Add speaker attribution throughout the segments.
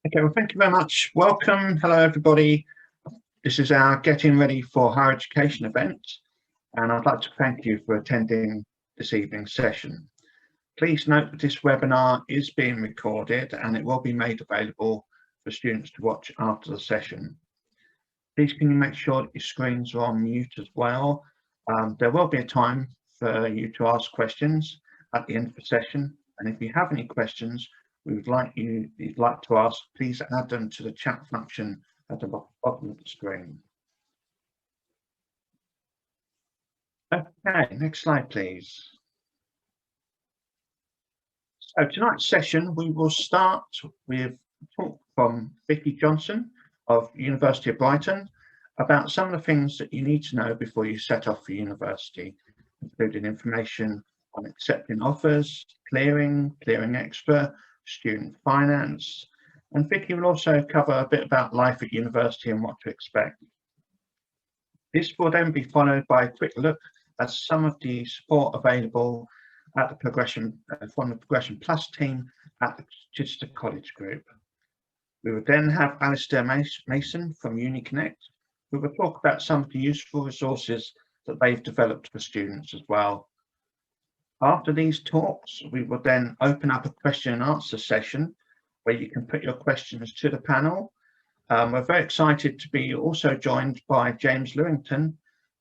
Speaker 1: Okay, well, thank you very much. Welcome. Hello, everybody. This is our Getting Ready for Higher Education event, and I'd like to thank you for attending this evening's session. Please note that this webinar is being recorded and it will be made available for students to watch after the session. Please can you make sure that your screens are on mute as well. There will be a time for you to ask questions at the end of the session, and if you have any questions you'd like to ask, please add them to the chat function at the bottom of the screen. Okay, next slide, please. So tonight's session, we will start with a talk from Vicky Johnson of University of Brighton about some of the things that you need to know before you set off for university, including information on accepting offers, clearing extra, student finance, and Vicky will also cover a bit about life at university and what to expect. This will then be followed by a quick look at some of the support available at the Progression from the Progression Plus team at the Chichester College Group. We will then have Alistair Mason from UniConnect, who will talk about some of the useful resources that they've developed for students as well. After these talks, we will then open up a question and answer session where you can put your questions to the panel. We're very excited to be also joined by James Lewington,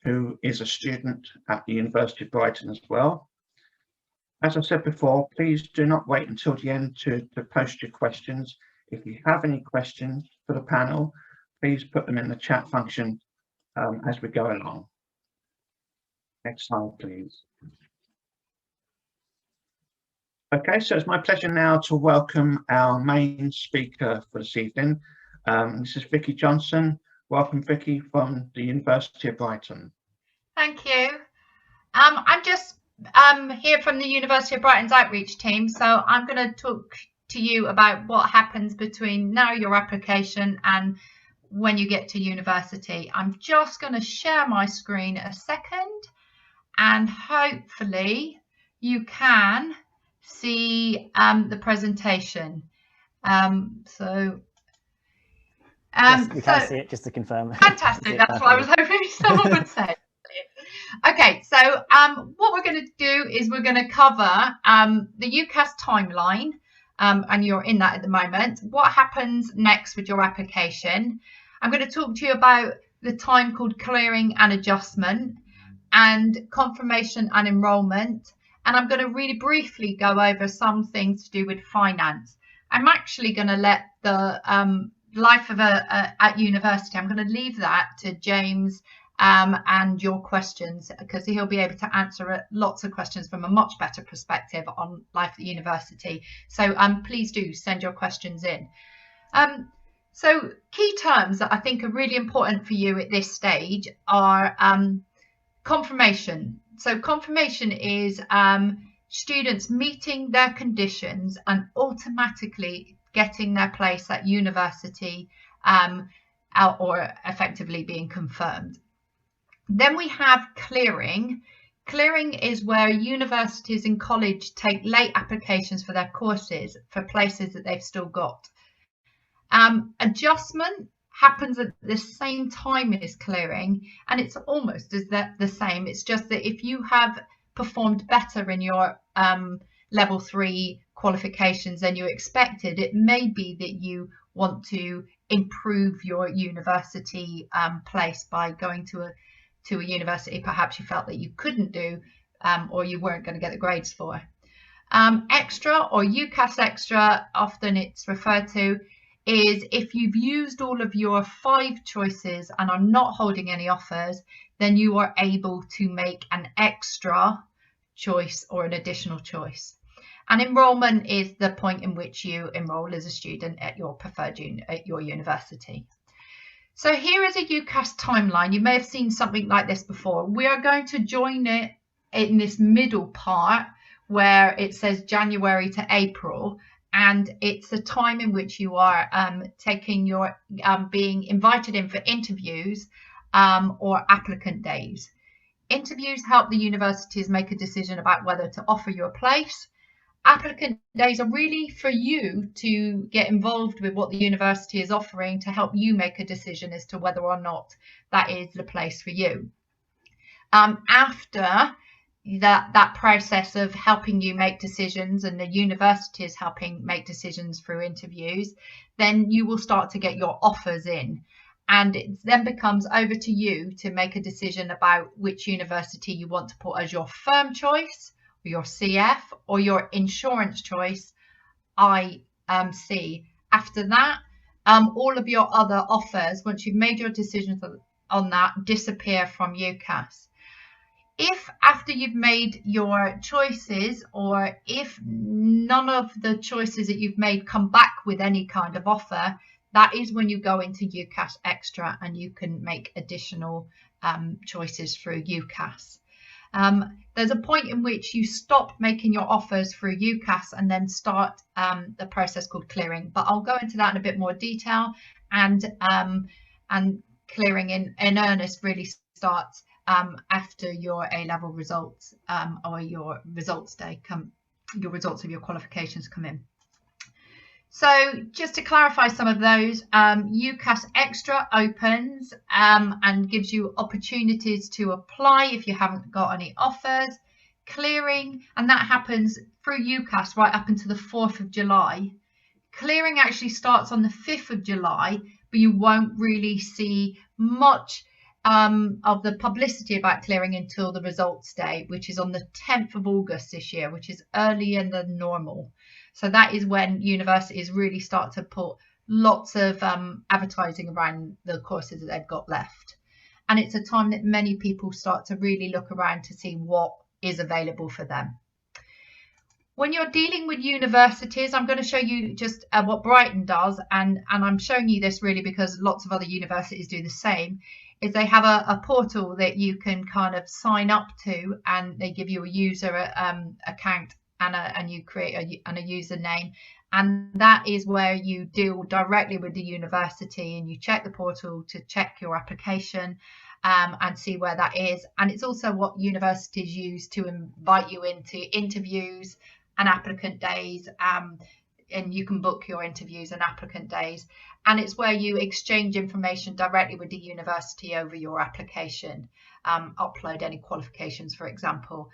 Speaker 1: who is a student at the University of Brighton as well. As I said before, please do not wait until the end to post your questions. If you have any questions for the panel, please put them in the chat function as we go along. Next slide, please. Okay, so it's my pleasure now to welcome our main speaker for this evening. This is Vicky Johnson. Welcome, Vicky, from the University of Brighton.
Speaker 2: Thank you. I'm just here from the University of Brighton's outreach team, so I'm going to talk to you about what happens between now your application and when you get to university. I'm just going to share my screen a second, and hopefully you can see the presentation.
Speaker 3: Yes, we can see it, just to confirm.
Speaker 2: Fantastic, that's what I was hoping someone would say. Okay, so what we're going to do is we're going to cover the UCAS timeline, and you're in that at the moment. What happens next with your application? I'm going to talk to you about the time called clearing and adjustment, and confirmation and enrolment. And I'm going to really briefly go over some things to do with finance. I'm actually going to let the life of at university, I'm going to leave that to James and your questions, because he'll be able to answer lots of questions from a much better perspective on life at university. So please do send your questions in. So key terms that I think are really important for you at this stage are confirmation. So confirmation is students meeting their conditions and automatically getting their place at university or effectively being confirmed. Then we have clearing. Clearing is where universities and college take late applications for their courses for places that they've still got. Adjustment happens at the same time as clearing, and it's almost the same. It's just that if you have performed better in your level 3 qualifications than you expected, it may be that you want to improve your university place by going to a university perhaps you felt that you couldn't do or you weren't going to get the grades for. Extra, or UCAS extra, often it's referred to, is if you've used all of your 5 choices and are not holding any offers, then you are able to make an extra choice or an additional choice. And enrolment is the point in which you enroll as a student at your preferred at your university. So here is a UCAS timeline. You may have seen something like this before. We are going to join it in this middle part where it says January to April, and it's the time in which you are taking your being invited in for interviews or applicant days. Interviews help the universities make a decision about whether to offer you a place, Applicant days are really for you to get involved with what the university is offering to help you make a decision as to whether or not that is the place for you. After that process of helping you make decisions, and the university is helping make decisions through interviews, then you will start to get your offers in, and it then becomes over to you to make a decision about which university you want to put as your firm choice, or your CF, or your insurance choice, IC. After that, all of your other offers, once you've made your decisions on that, disappear from UCAS. If after you've made your choices, or if none of the choices that you've made come back with any kind of offer, that is when you go into UCAS Extra and you can make additional choices through UCAS. There's a point in which you stop making your offers through UCAS and then start the process called clearing, but I'll go into that in a bit more detail. And clearing in earnest really starts after your A-level results, or your results day your results of your qualifications come in. So just to clarify some of those, UCAS Extra opens and gives you opportunities to apply if you haven't got any offers. Clearing, and that happens through UCAS right up until the 4th of July. Clearing actually starts on the 5th of July, but you won't really see much of the publicity about clearing until the results day, which is on the 10th of August this year, which is earlier than normal. So that is when universities really start to put lots of advertising around the courses that they've got left. And it's a time that many people start to really look around to see what is available for them. When you're dealing with universities, I'm going to show you just what Brighton does, and I'm showing you this really because lots of other universities do the same, is they have a portal that you can kind of sign up to, and they give you a user account and you create a username, and that is where you deal directly with the university, and you check the portal to check your application and see where that is. And it's also what universities use to invite you into interviews and applicant days, and you can book your interviews and applicant days, and it's where you exchange information directly with the university over your application, upload any qualifications, for example,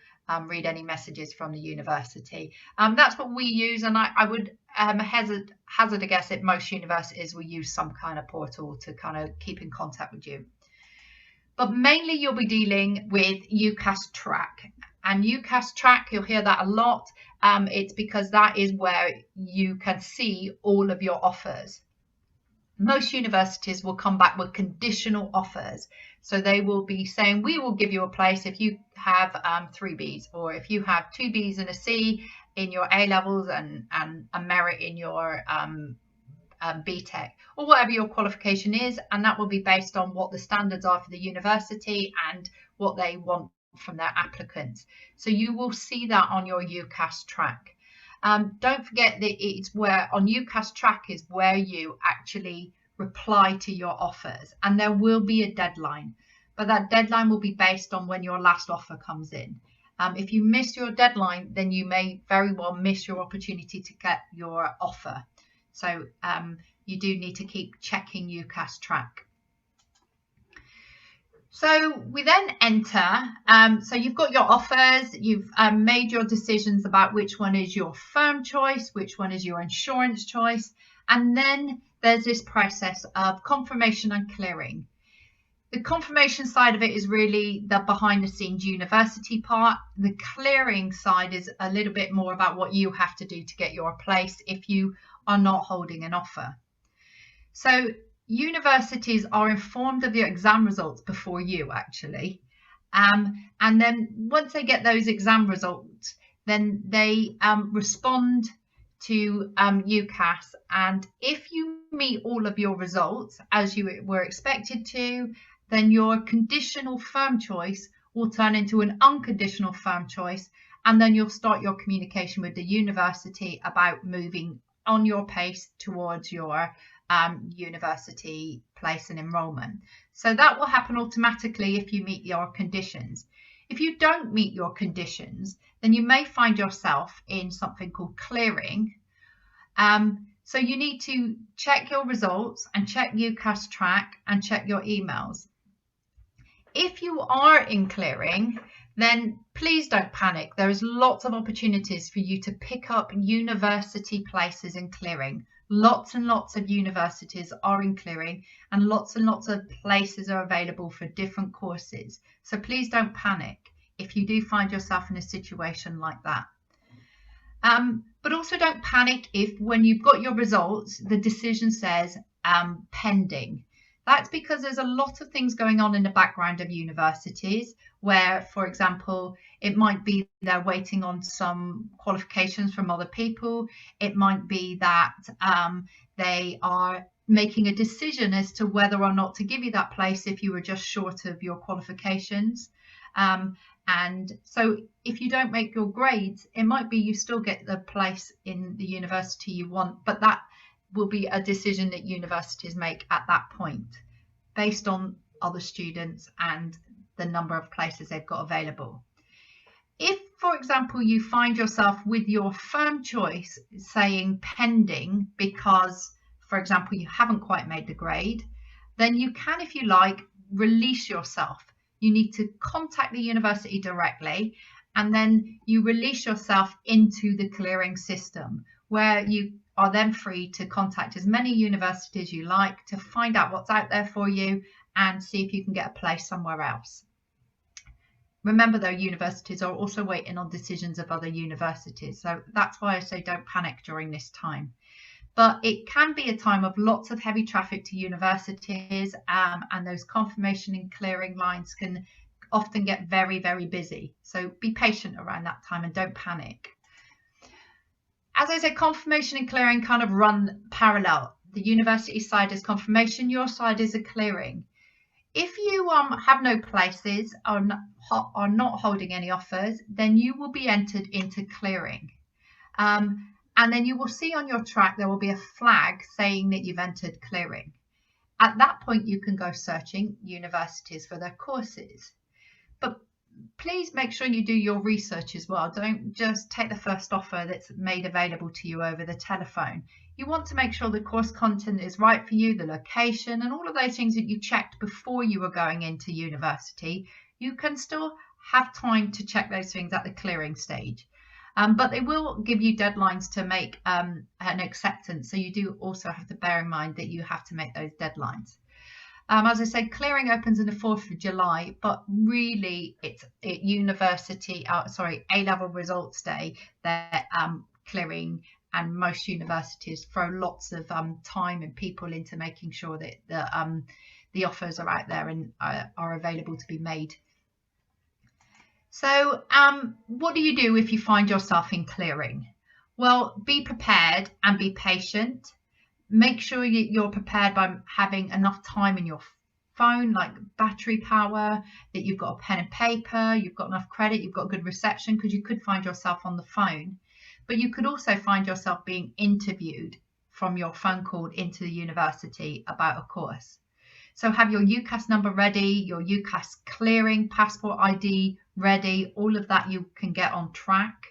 Speaker 2: read any messages from the university. That's what we use, and I would hazard a guess that most universities will use some kind of portal to kind of keep in contact with you. But mainly you'll be dealing with UCAS Track. And UCAS Track, you'll hear that a lot. It's because that is where you can see all of your offers. Most universities will come back with conditional offers. So they will be saying, we will give you a place if you have 3 Bs, or if you have 2 Bs and a C in your A-levels and a merit in your BTEC, or whatever your qualification is, and that will be based on what the standards are for the university and what they want from their applicants. So you will see that on your UCAS Track. Don't forget that it's where on UCAS Track is where you actually reply to your offers, and there will be a deadline, but that deadline will be based on when your last offer comes in. If you miss your deadline, then you may very well miss your opportunity to get your offer. So you do need to keep checking UCAS Track. So we then enter, so you've got your offers, you've made your decisions about which one is your firm choice, which one is your insurance choice, and then there's this process of confirmation and clearing. The confirmation side of it is really the behind the scenes university part. The clearing side is a little bit more about what you have to do to get your place if you are not holding an offer. So universities are informed of your exam results before you actually, and then once they get those exam results, then they respond to UCAS, and if you meet all of your results as you were expected to, then your conditional firm choice will turn into an unconditional firm choice, and then you'll start your communication with the university about moving on your pace towards your university place and enrolment. So that will happen automatically if you meet your conditions. If you don't meet your conditions, then you may find yourself in something called clearing. So you need to check your results and check UCAS track and check your emails. If you are in clearing, then please don't panic. There's lots of opportunities for you to pick up university places in clearing. Lots and lots of universities are in clearing, and lots of places are available for different courses. So please don't panic if you do find yourself in a situation like that. But also don't panic if, when you've got your results, the decision says pending. That's because there's a lot of things going on in the background of universities where, for example, it might be they're waiting on some qualifications from other people. It might be that they are making a decision as to whether or not to give you that place if you were just short of your qualifications. And so if you don't make your grades, it might be you still get the place in the university you want, but that will be a decision that universities make at that point based on other students and the number of places they've got available. If, for example, you find yourself with your firm choice saying pending because, for example, you haven't quite made the grade, then you can, if you like, release yourself. You need to contact the university directly, and then you release yourself into the clearing system, where you are then free to contact as many universities you like to find out what's out there for you and see if you can get a place somewhere else. Remember, though, universities are also waiting on decisions of other universities, so that's why I say don't panic during this time. But it can be a time of lots of heavy traffic to universities, and those confirmation and clearing lines can often get very, very busy. So be patient around that time and don't panic. As I said, confirmation and clearing kind of run parallel. The university side is confirmation, your side is a clearing. If you have no places, are not holding any offers, then you will be entered into clearing. And then you will see on your track there will be a flag saying that you've entered clearing. At that point, you can go searching universities for their courses. But please make sure you do your research as well. Don't just take the first offer that's made available to you over the telephone. You want to make sure the course content is right for you, the location, and all of those things that you checked before you were going into university. You can still have time to check those things at the clearing stage. But they will give you deadlines to make an acceptance. So you do also have to bear in mind that you have to make those deadlines. As I said, clearing opens on the 4th of July, but really it's A-level results day that clearing and most universities throw lots of time and people into making sure that the offers are out there and are available to be made. So what do you do if you find yourself in clearing? Well, be prepared and be patient. Make sure you're prepared by having enough time in your phone, like battery power, that you've got a pen and paper, you've got enough credit, you've got good reception, because you could find yourself on the phone. But you could also find yourself being interviewed from your phone call into the university about a course. So have your UCAS number ready, your UCAS clearing, passport ID ready, all of that you can get on track.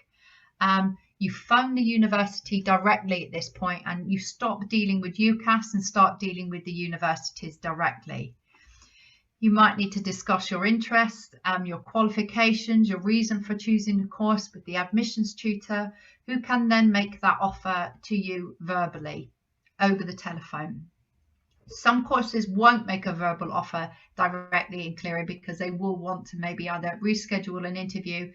Speaker 2: You phone the university directly at this point, and you stop dealing with UCAS and start dealing with the universities directly. You might need to discuss your interests, your qualifications, your reason for choosing the course with the admissions tutor, who can then make that offer to you verbally over the telephone. Some courses won't make a verbal offer directly in clearing because they will want to maybe either reschedule an interview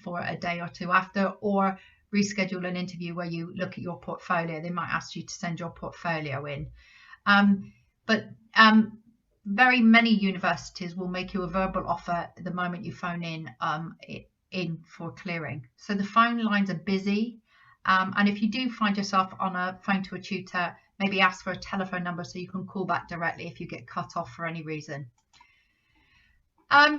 Speaker 2: for a day or two after, or reschedule an interview where you look at your portfolio. They might ask you to send your portfolio in. But very many universities will make you a verbal offer the moment you phone in for clearing. So the phone lines are busy. And if you do find yourself on a phone to a tutor, maybe ask for a telephone number so you can call back directly if you get cut off for any reason.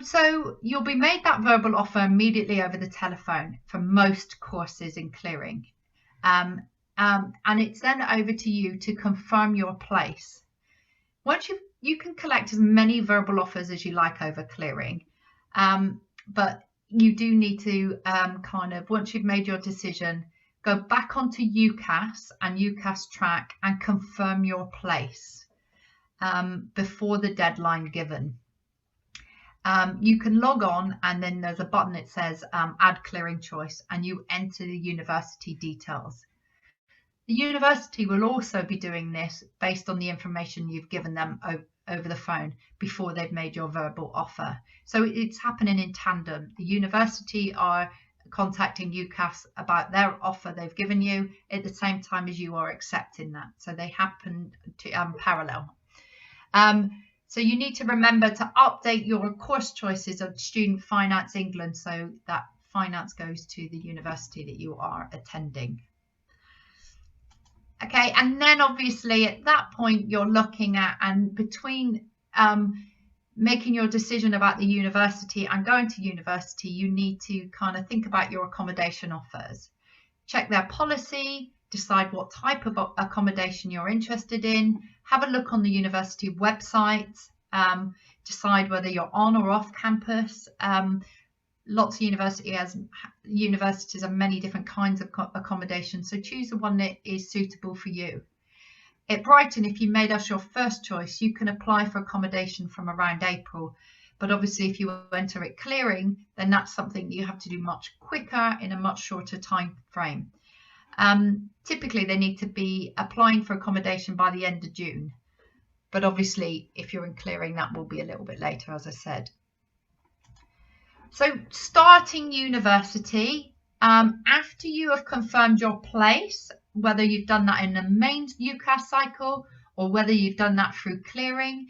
Speaker 2: So you'll be made that verbal offer immediately over the telephone for most courses in clearing. And it's then over to you to confirm your place. Once you can collect as many verbal offers as you like over clearing, but you do need to kind of, once you've made your decision, go back onto UCAS and UCAS track and confirm your place before the deadline given. You can log on, and then there's a button that says add clearing choice, and you enter the university details. The university will also be doing this based on the information you've given them over the phone before they've made your verbal offer. So it's happening in tandem. The university are contacting UCAS about their offer they've given you at the same time as you are accepting that. So they happen to parallel. So you need to remember to update your course choices of Student Finance England, so that finance goes to the university that you are attending. Okay, and then obviously at that point you're looking at, and between making your decision about the university and going to university, you need to kind of think about your accommodation offers. Check their policy, decide what type of accommodation you're interested in, have a look on the university website, decide whether you're on or off campus. Lots of universities have many different kinds of accommodation, so choose the one that is suitable for you. At Brighton, if you made us your first choice, you can apply for accommodation from around April. But obviously, if you enter it clearing, then that's something you have to do much quicker in a much shorter time frame. Typically, they need to be applying for accommodation by the end of June. But obviously, if you're in clearing, that will be a little bit later, as I said. So starting university, after you have confirmed your place, whether you've done that in the main UCAS cycle or whether you've done that through clearing,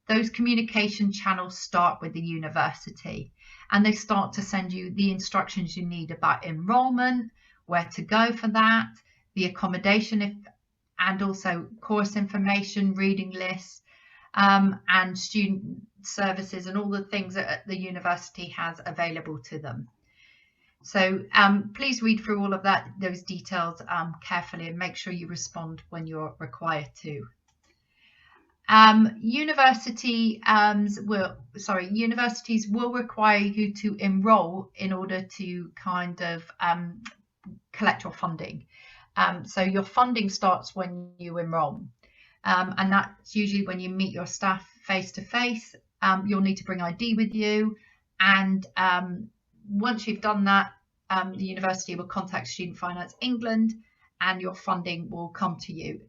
Speaker 2: those communication channels start with the university, and they start to send you the instructions you need about enrolment, where to go for that, the accommodation, and also course information, reading lists, and student services, and all the things that the university has available to them. So please read through all of those details carefully, and make sure you respond when you're required to. Universities will require you to enroll in order to kind of collect your funding. So your funding starts when you enroll, and that's usually when you meet your staff face to face. You'll need to bring ID with you, and once you've done that, the university will contact Student Finance England and your funding will come to you.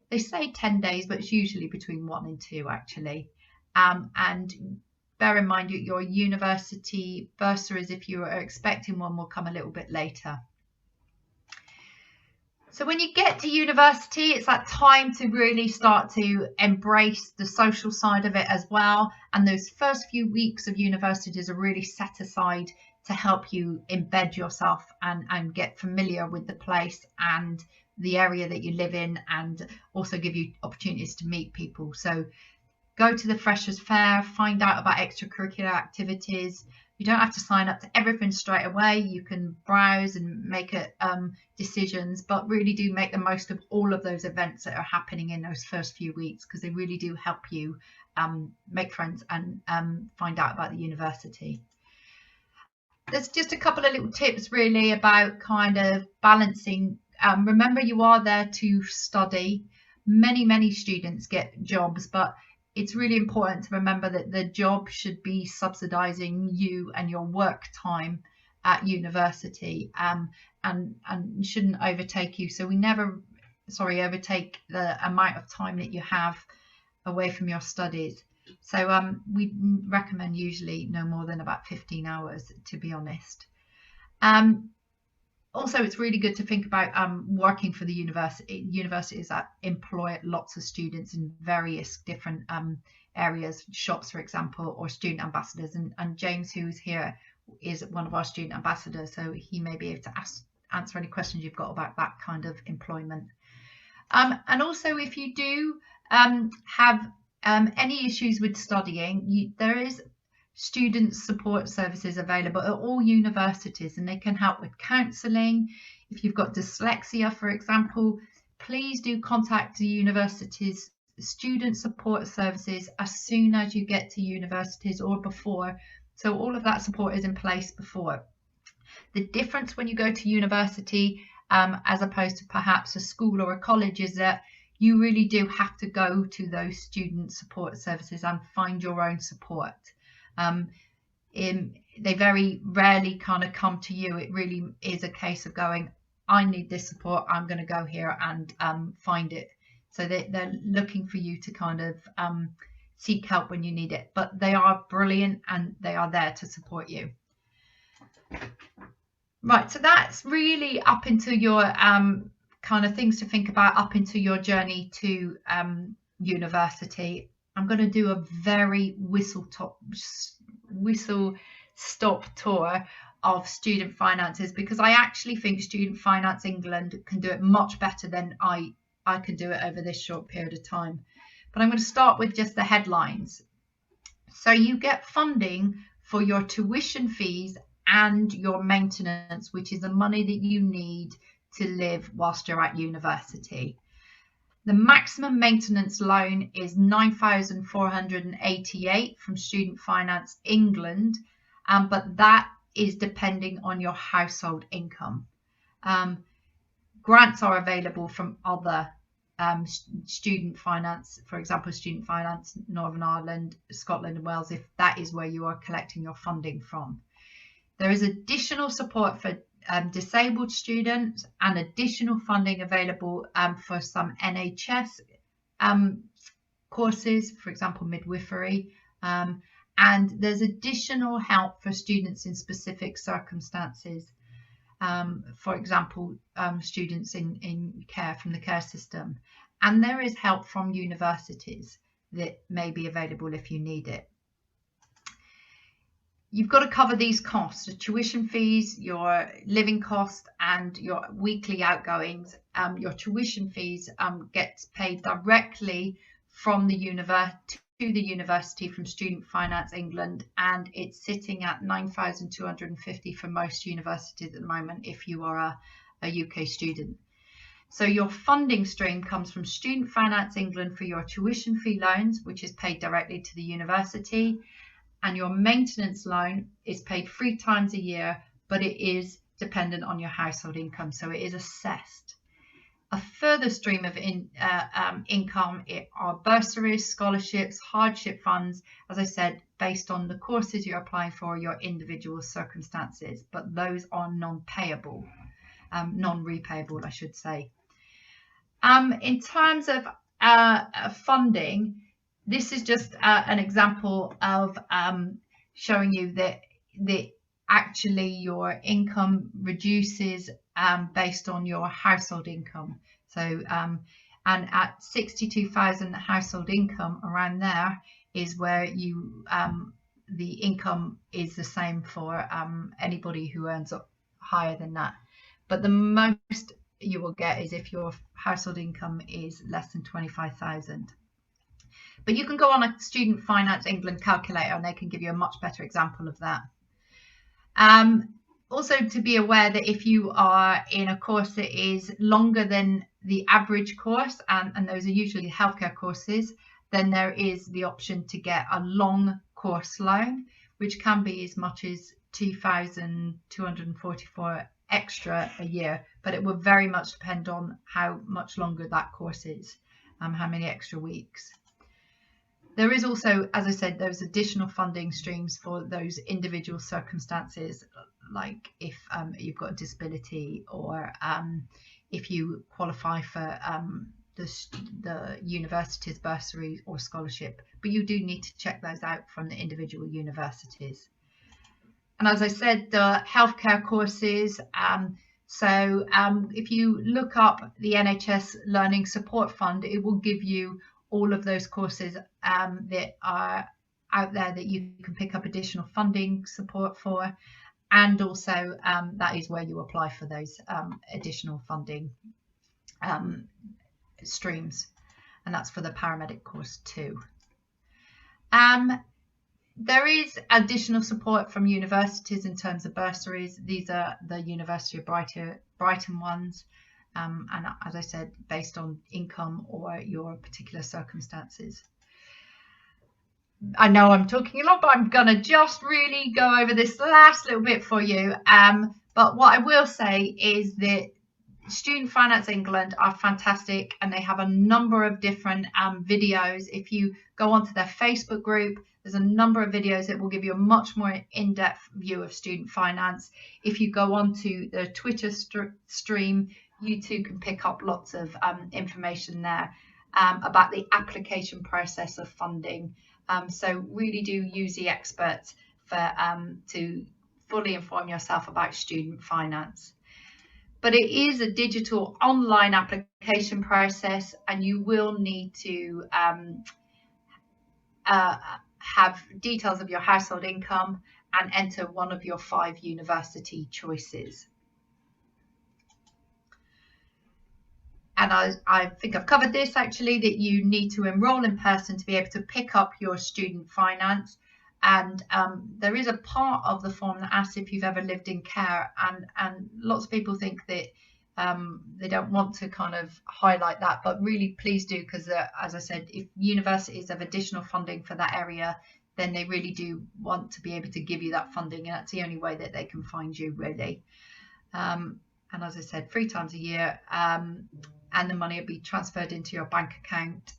Speaker 2: They say 10 days, but it's usually between 1 and 2 actually. And bear in mind your university bursaries, if you are expecting one, will come a little bit later. So when you get to university, it's that time to really start to embrace the social side of it as well. And those first few weeks of universities are really set aside to help you embed yourself and get familiar with the place and the area that you live in, and also give you opportunities to meet people. So go to the Freshers' Fair, find out about extracurricular activities. You don't have to sign up to everything straight away. You can browse and make decisions, but really do make the most of all of those events that are happening in those first few weeks, because they really do help you make friends and find out about the university. There's just a couple of little tips really about kind of balancing. Remember, you are there to study. Many students get jobs, but it's really important to remember that the job should be subsidizing you and your work time at university, and shouldn't overtake you. So we never overtake the amount of time that you have away from your studies. So we recommend usually no more than about 15 hours, to be honest. Also, it's really good to think about working for the universities that employ lots of students in various different areas, shops, for example, or student ambassadors. And James, who's here, is one of our student ambassadors, so he may be able to answer any questions you've got about that kind of employment. And also, if you do have any issues with studying, there is student support services available at all universities, and they can help with counselling. If you've got dyslexia, for example, please do contact the university's student support services as soon as you get to universities, or before, So all of that support is in place before. The difference when you go to university as opposed to perhaps a school or a college is that you really do have to go to those student support services and find your own support. They very rarely kind of come to you. It really is a case of going, I need this support, I'm going to go here and find it. So they're looking for you to kind of seek help when you need it. But they are brilliant and they are there to support you. Right, so that's really up into your kind of things to think about up into your journey to university. I'm going to do a very whistle stop tour of student finances, because I actually think Student Finance England can do it much better than I can do it over this short period of time. But I'm going to start with just the headlines. So you get funding for your tuition fees and your maintenance, which is the money that you need to live whilst you're at university. The maximum maintenance loan is $9,488 from Student Finance England, but that is depending on your household income. Grants are available from other student finance, for example, Student Finance Northern Ireland, Scotland and Wales, if that is where you are collecting your funding from. There is additional support for disabled students and additional funding available for some NHS courses, for example, midwifery. And there's additional help for students in specific circumstances. For example, students in care from the care system. And there is help from universities that may be available if you need it. You've got to cover these costs, the tuition fees, your living cost and your weekly outgoings. Your tuition fees gets paid directly from the university from Student Finance England, and it's sitting at $9,250 for most universities at the moment if you are a UK student. So your funding stream comes from Student Finance England for your tuition fee loans, which is paid directly to the university. And your maintenance loan is paid 3 times a year, but it is dependent on your household income, so it is assessed. A further stream of income are bursaries, scholarships, hardship funds, as I said, based on the courses you're applying for, your individual circumstances, but those are non-repayable, I should say. In terms of funding, this is just an example of showing you that actually your income reduces based on your household income. So and at 62,000 household income, around there is where you the income is the same for anybody who earns up higher than that. But the most you will get is if your household income is less than 25,000. But you can go on a Student Finance England calculator and they can give you a much better example of that. Also to be aware that if you are in a course that is longer than the average course, and those are usually healthcare courses, then there is the option to get a long course loan, which can be as much as $2,244 extra a year, but it will very much depend on how much longer that course is, how many extra weeks. There is also, as I said, those additional funding streams for those individual circumstances, like if you've got a disability or if you qualify for the university's bursary or scholarship, but you do need to check those out from the individual universities. And as I said, the healthcare courses, so if you look up the NHS Learning Support Fund, it will give you all of those courses that are out there that you can pick up additional funding support for, and also that is where you apply for those additional funding streams, and that's for the paramedic course too. There is additional support from universities in terms of bursaries. These are the University of Brighton ones. And as I said, based on income or your particular circumstances. I know I'm talking a lot, but I'm gonna just really go over this last little bit for you. But what I will say is that Student Finance England are fantastic, and they have a number of different videos. If you go onto their Facebook group, there's a number of videos that will give you a much more in-depth view of student finance. If you go onto the Twitter stream, you too can pick up lots of information there about the application process of funding. So really do use the experts for to fully inform yourself about student finance. But it is a digital online application process, and you will need to have details of your household income and enter one of your 5 university choices. And I think I've covered this actually, that you need to enroll in person to be able to pick up your student finance. And there is a part of the form that asks if you've ever lived in care, and lots of people think that they don't want to kind of highlight that, but really please do, because as I said, if universities have additional funding for that area, then they really do want to be able to give you that funding, and that's the only way that they can find you, really. And as I said, 3 times a year, and the money will be transferred into your bank account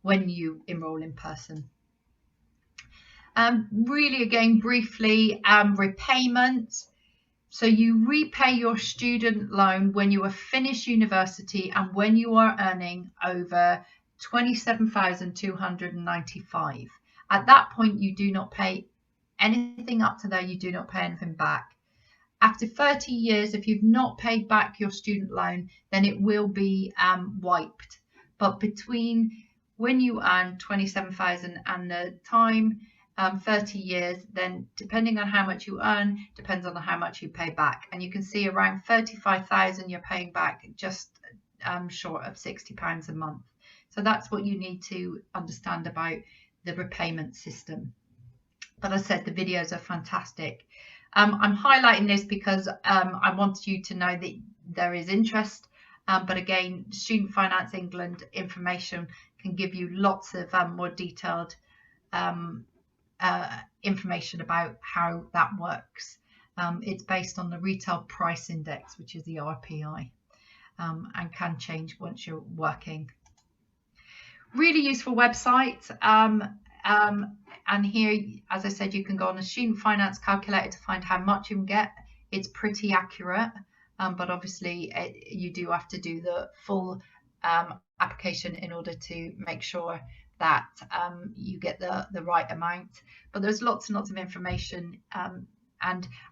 Speaker 2: when you enroll in person. Really, again, briefly, repayments. So you repay your student loan when you have finished university and when you are earning over 27,295. At that point, you do not pay anything up to there. You do not pay anything back. After 30 years, if you've not paid back your student loan, then it will be wiped. But between when you earn 27,000 and the time, 30 years, then depending on how much you earn, depends on how much you pay back. And you can see around 35,000 you're paying back, just short of £60 a month. So that's what you need to understand about the repayment system. But as I said, the videos are fantastic. I'm highlighting this because I want you to know that there is interest. But again, Student Finance England information can give you lots of more detailed information about how that works. It's based on the Retail Price Index, which is the RPI, and can change once you're working. Really useful website. And here, as I said, you can go on a student finance calculator to find how much you can get. It's pretty accurate, but obviously you do have to do the full application in order to make sure that you get the right amount. But there's lots and lots of information, and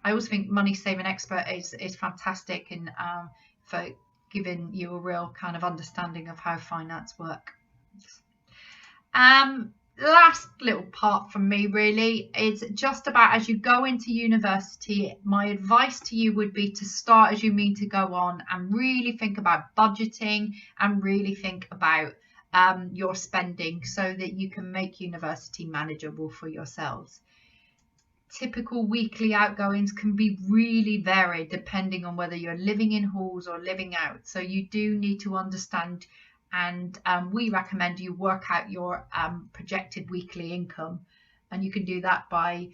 Speaker 2: I also think Money Saving Expert is fantastic in for giving you a real kind of understanding of how finance works. Last little part from me really is just about, as you go into university, my advice to you would be to start as you mean to go on and really think about budgeting and really think about your spending so that you can make university manageable for yourselves. Typical weekly outgoings can be really varied depending on whether you're living in halls or living out. So you do need to understand, and we recommend you work out your projected weekly income, and you can do that by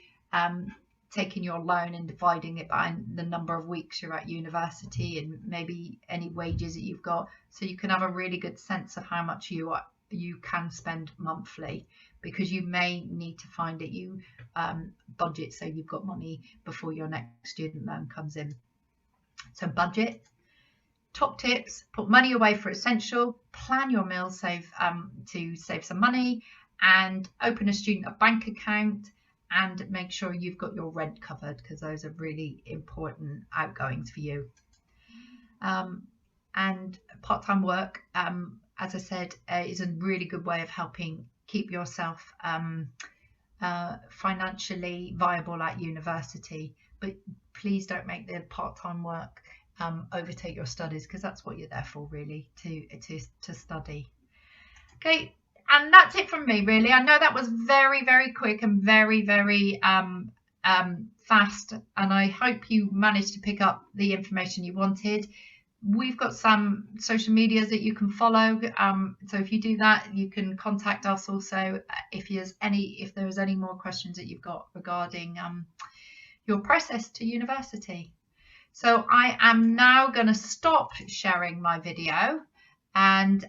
Speaker 2: taking your loan and dividing it by the number of weeks you're at university and maybe any wages that you've got, so you can have a really good sense of how much you can spend monthly, because you may need to find that you budget so you've got money before your next student loan comes in. So budget. Top tips: put money away for essential, plan your meals to save some money, and open a bank account, and make sure you've got your rent covered, because those are really important outgoings for you. And part-time work, as I said, is a really good way of helping keep yourself financially viable at university. But please don't make the part-time work overtake your studies, because that's what you're there for, really, to study. Okay, and that's it from me, really. I know that was very, very quick and very, very fast, and I hope you managed to pick up the information you wanted. we've got some social medias that you can follow. So if you do that, you can contact us also if there's any more questions that you've got regarding your process to university. So I am now going to stop sharing my video, and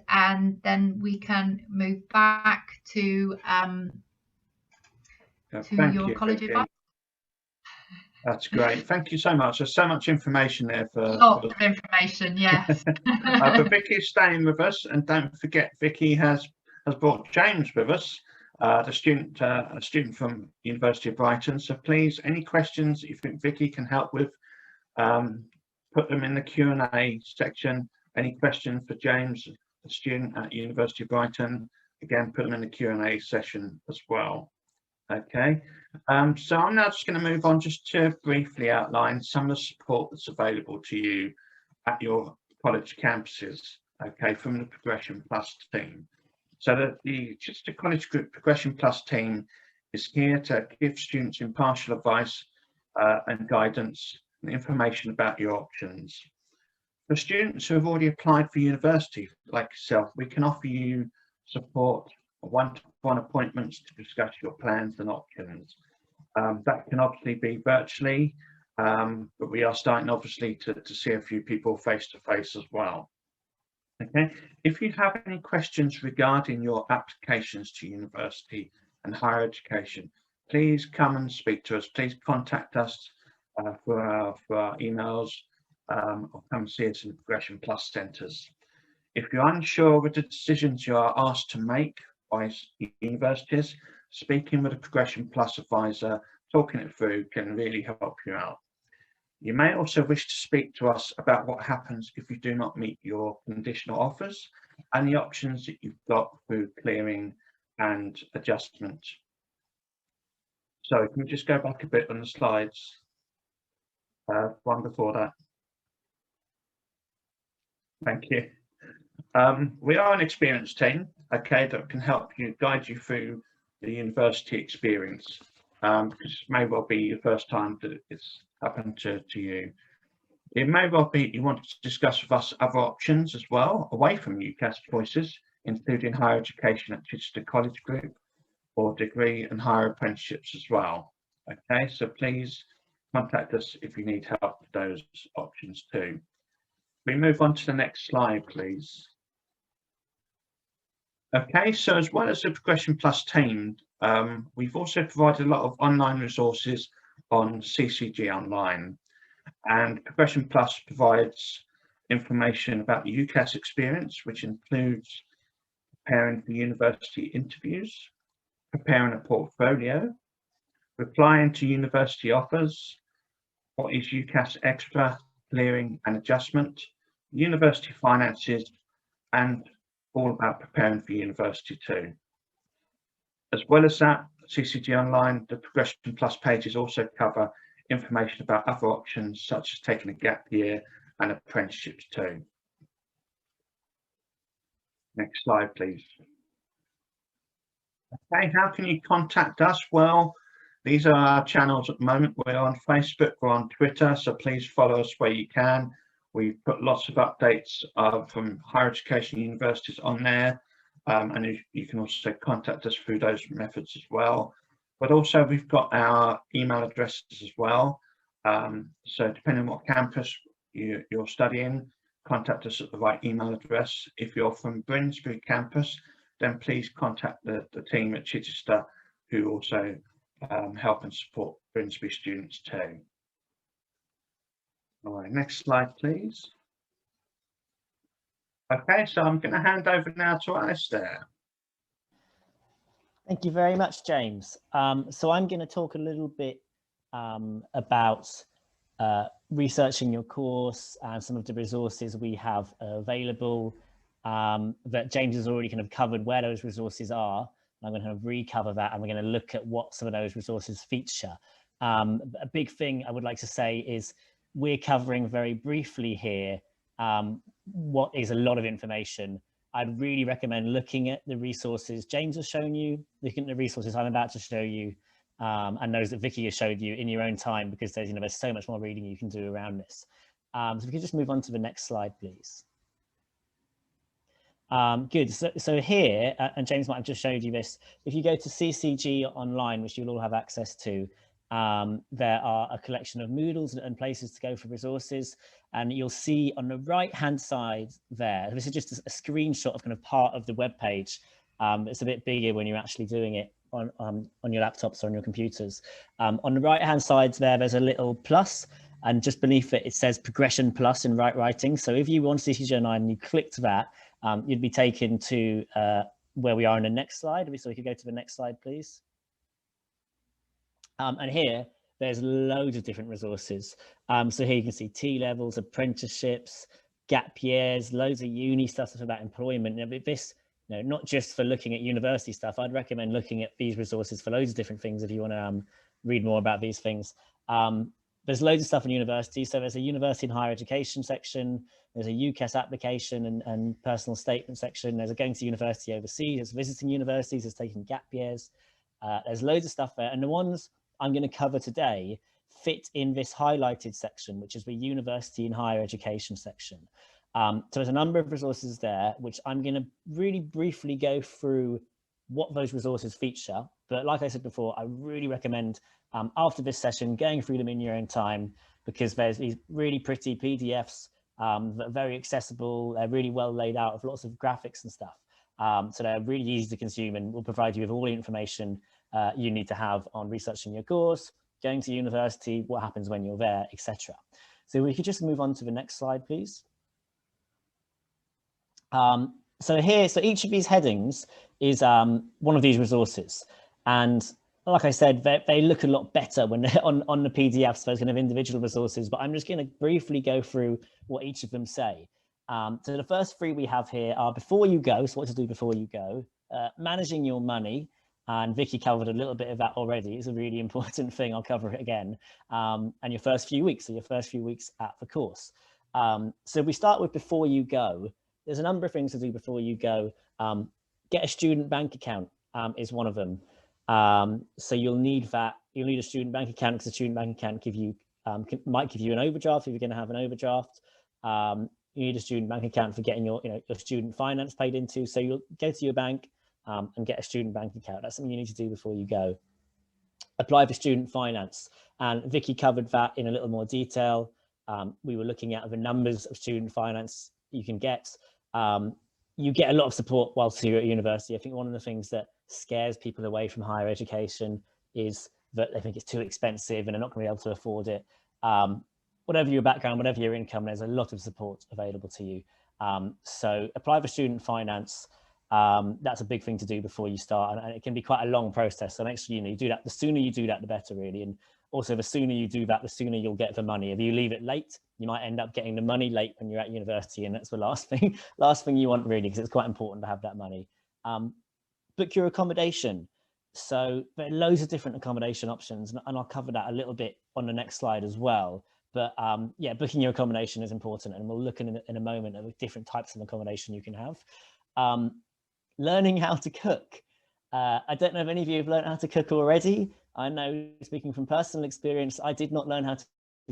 Speaker 2: then we can move back to your college advice.
Speaker 1: That's great. Thank you so much. There's so much information there for
Speaker 2: lots of information. Yes.
Speaker 1: but Vicky's staying with us, and don't forget, Vicky has brought James with us, a student from University of Brighton. So please, any questions you think Vicky can help with, put them in the Q&A section. Any questions for James, a student at University of Brighton, again, put them in the Q&A session as well. Okay, so I'm now just going to move on just to briefly outline some of the support that's available to you at your college campuses, okay, from the Progression Plus team. So that the Chichester College Group Progression Plus team is here to give students impartial advice and guidance and information about your options. For students who have already applied for university, like yourself, we can offer you support, one-to-one appointments to discuss your plans and options. That can obviously be virtually, but we are starting obviously to see a few people face-to-face as well. Okay, if you have any questions regarding your applications to university and higher education, please come and speak to us. Please contact us for our emails, or come see us in the Progression Plus centres. If you're unsure with the decisions you are asked to make by universities, speaking with a Progression Plus advisor, talking it through can really help you out. You may also wish to speak to us about what happens if you do not meet your conditional offers and the options that you've got through clearing and adjustment. So can we just go back a bit on the slides? One before that. Thank you. We are an experienced team, okay, that can help you, guide you through the university experience, because it may well be your first time that it's happened to you. It may well be you want to discuss with us other options as well, away from UCAS choices, including higher education at Chichester College Group or degree and higher apprenticeships as well. Okay, so please contact us if you need help with those options too. We move on to the next slide, please. Okay, so as well as the Progression Plus team, we've also provided a lot of online resources on CCG Online, and Progression Plus provides information about the UCAS experience, which includes preparing for university interviews, preparing a portfolio, replying to university offers, what is UCAS extra, clearing and adjustment, university finances, and all about preparing for university too. As well as that, CCG Online, the Progression Plus pages also cover information about other options such as taking a gap year and apprenticeships too. Next slide, please. Okay, how can you contact us? Well, these are our channels at the moment. We're on Facebook, we're on Twitter, so please follow us where you can. We've put lots of updates from higher education universities on there, and you can also contact us through those methods as well. But also we've got our email addresses as well. So depending on what campus you're studying, contact us at the right email address. If you're from Brinsbury campus, then please contact the team at Chichester, who also help and support Brinsbury students too. All right, next slide, please. Okay, so I'm going to hand over now to Alistair.
Speaker 3: Thank you very much, James. So I'm going to talk a little bit about researching your course and some of the resources we have available that James has already kind of covered where those resources are. I'm going to kind of recover that, and we're going to look at what some of those resources feature. A big thing I would like to say is we're covering very briefly here what is a lot of information. I'd really recommend looking at the resources James has shown you, looking at the resources I'm about to show you, and those that Vicky has showed you in your own time, because there's so much more reading you can do around this. So if we could just move on to the next slide, please. Good. So here, and James might have just showed you this, if you go to CCG online, which you'll all have access to, there are a collection of Moodles and places to go for resources. And you'll see on the right-hand side there, this is just a screenshot of kind of part of the web page. It's a bit bigger when you're actually doing it on your laptops or on your computers. On the right-hand side there's a little plus, and just beneath it, it says Progression Plus in Right Writing. So if you want CCG online and you clicked that, you'd be taken to where we are in the next slide. So we could go to the next slide, please. And here, there's loads of different resources. So here you can see T-levels, apprenticeships, gap years, loads of uni stuff about employment. Now, this, not just for looking at university stuff, I'd recommend looking at these resources for loads of different things if you want to read more about these things. There's loads of stuff in university. So there's a university and higher education section. There's a UCAS application and personal statement section. There's a going to university overseas. There's visiting universities. There's taking gap years. There's loads of stuff there. And the ones I'm going to cover today fit in this highlighted section, which is the university and higher education section. So there's a number of resources there, which I'm going to really briefly go through what those resources feature. But like I said before, I really recommend after this session, going through them in your own time, because there's these really pretty PDFs that are very accessible. They're really well laid out with lots of graphics and stuff. So they're really easy to consume and will provide you with all the information you need to have on researching your course, going to university, what happens when you're there, etc. So we could just move on to the next slide, please. So each of these headings is one of these resources. And like I said, they look a lot better when they're on the PDFs, those kind of individual resources, but I'm just going to briefly go through what each of them say. So the first three we have here are before you go, so what to do before you go, managing your money, and Vicky covered a little bit of that already. It's a really important thing, I'll cover it again, and your first few weeks, so your first few weeks at the course. So we start with before you go. There's a number of things to do before you go. Get a student bank account is one of them. So you'll need that. You'll need a student bank account, because a student bank account might give you an overdraft if you're going to have an overdraft. You need a student bank account for getting your student finance paid into. So you'll go to your bank and get a student bank account. That's something you need to do before you go. Apply for student finance, and Vicky covered that in a little more detail. We were looking at the numbers of student finance you can get. You get a lot of support whilst you're at university. I think one of the things that scares people away from higher education is that they think it's too expensive and they're not going to be able to afford it. Whatever your background, whatever your income, there's a lot of support available to you. So apply for student finance. That's a big thing to do before you start, and it can be quite a long process. So make sure you do that. The sooner you do that, the better, really. And also, the sooner you do that, the sooner you'll get the money. If you leave it late, you might end up getting the money late when you're at university, and that's the last thing you want, really, because it's quite important to have that money. Book your accommodation. So there are loads of different accommodation options, and I'll cover that a little bit on the next slide as well. But yeah, booking your accommodation is important, and we'll look in a moment at the different types of accommodation you can have. Learning how to cook. I don't know if any of you have learned how to cook already. I know, speaking from personal experience, I did not learn how to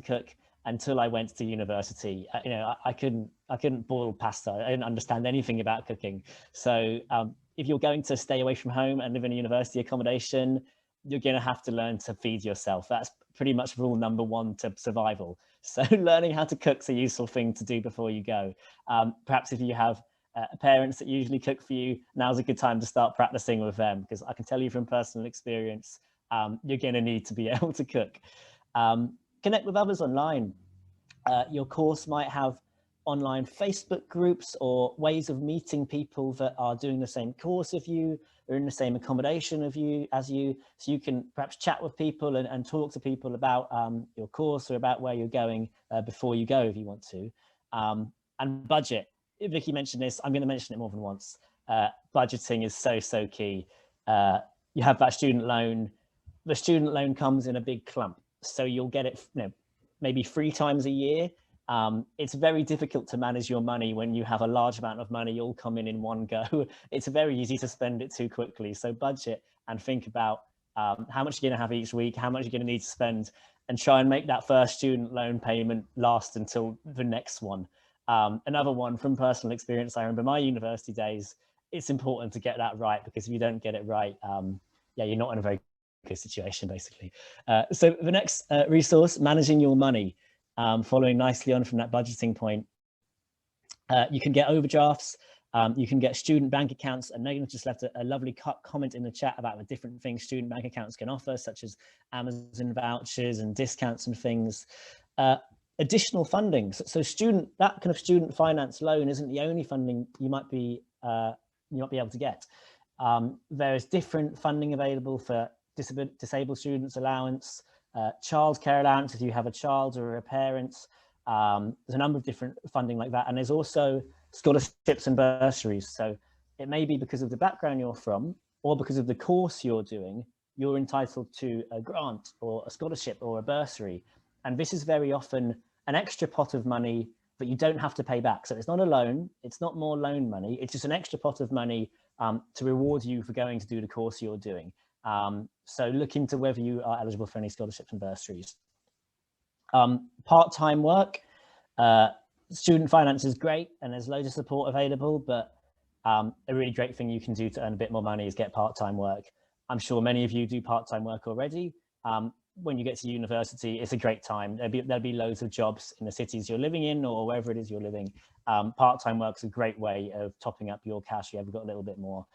Speaker 3: cook until I went to university. I couldn't boil pasta. I didn't understand anything about cooking. So if you're going to stay away from home and live in a university accommodation, you're going to have to learn to feed yourself. That's pretty much rule number one to survival. So learning how to cook is a useful thing to do before you go. Perhaps if you have parents that usually cook for you, now's a good time to start practicing with them, because I can tell you from personal experience, you're going to need to be able to cook. Connect with others online. Your course might have online Facebook groups or ways of meeting people that are doing the same course as you, or in the same accommodation as you, so you can perhaps chat with people and talk to people about your course or about where you're going before you go if you want to. And budget. Vicky mentioned this, I'm going to mention it more than once. Budgeting is so key. You have that student loan. The student loan comes in a big clump, so you'll get it maybe 3 times a year. It's very difficult to manage your money when you have a large amount of money all come in one go. It's very easy to spend it too quickly. So budget and think about how much you're going to have each week, how much you're going to need to spend, and try and make that first student loan payment last until the next one. Another one from personal experience, I remember my university days, it's important to get that right, because if you don't get it right, yeah, you're not in a very good situation, basically. So the next resource, managing your money, following nicely on from that budgeting point. You can get overdrafts, you can get student bank accounts, and Megan just left a lovely comment in the chat about the different things student bank accounts can offer, such as Amazon vouchers and discounts and things. Additional funding, so that kind of student finance loan isn't the only funding you might be able to get. There is different funding available for disabled students allowance, childcare allowance if you have a child or a parent. There's a number of different funding like that, and there's also scholarships and bursaries. So it may be because of the background you're from, or because of the course you're doing, you're entitled to a grant or a scholarship or a bursary. And this is very often an extra pot of money that you don't have to pay back. So it's not a loan, it's not more loan money, it's just an extra pot of money to reward you for going to do the course you're doing. So look into whether you are eligible for any scholarships and bursaries. Part-time work, student finance is great and there's loads of support available, but a really great thing you can do to earn a bit more money is get part-time work. I'm sure many of you do part-time work already. When you get to university, it's a great time. There'll be loads of jobs in the cities you're living in or wherever it is you're living. Part-time work's a great way of topping up your cash. You have got a little bit more.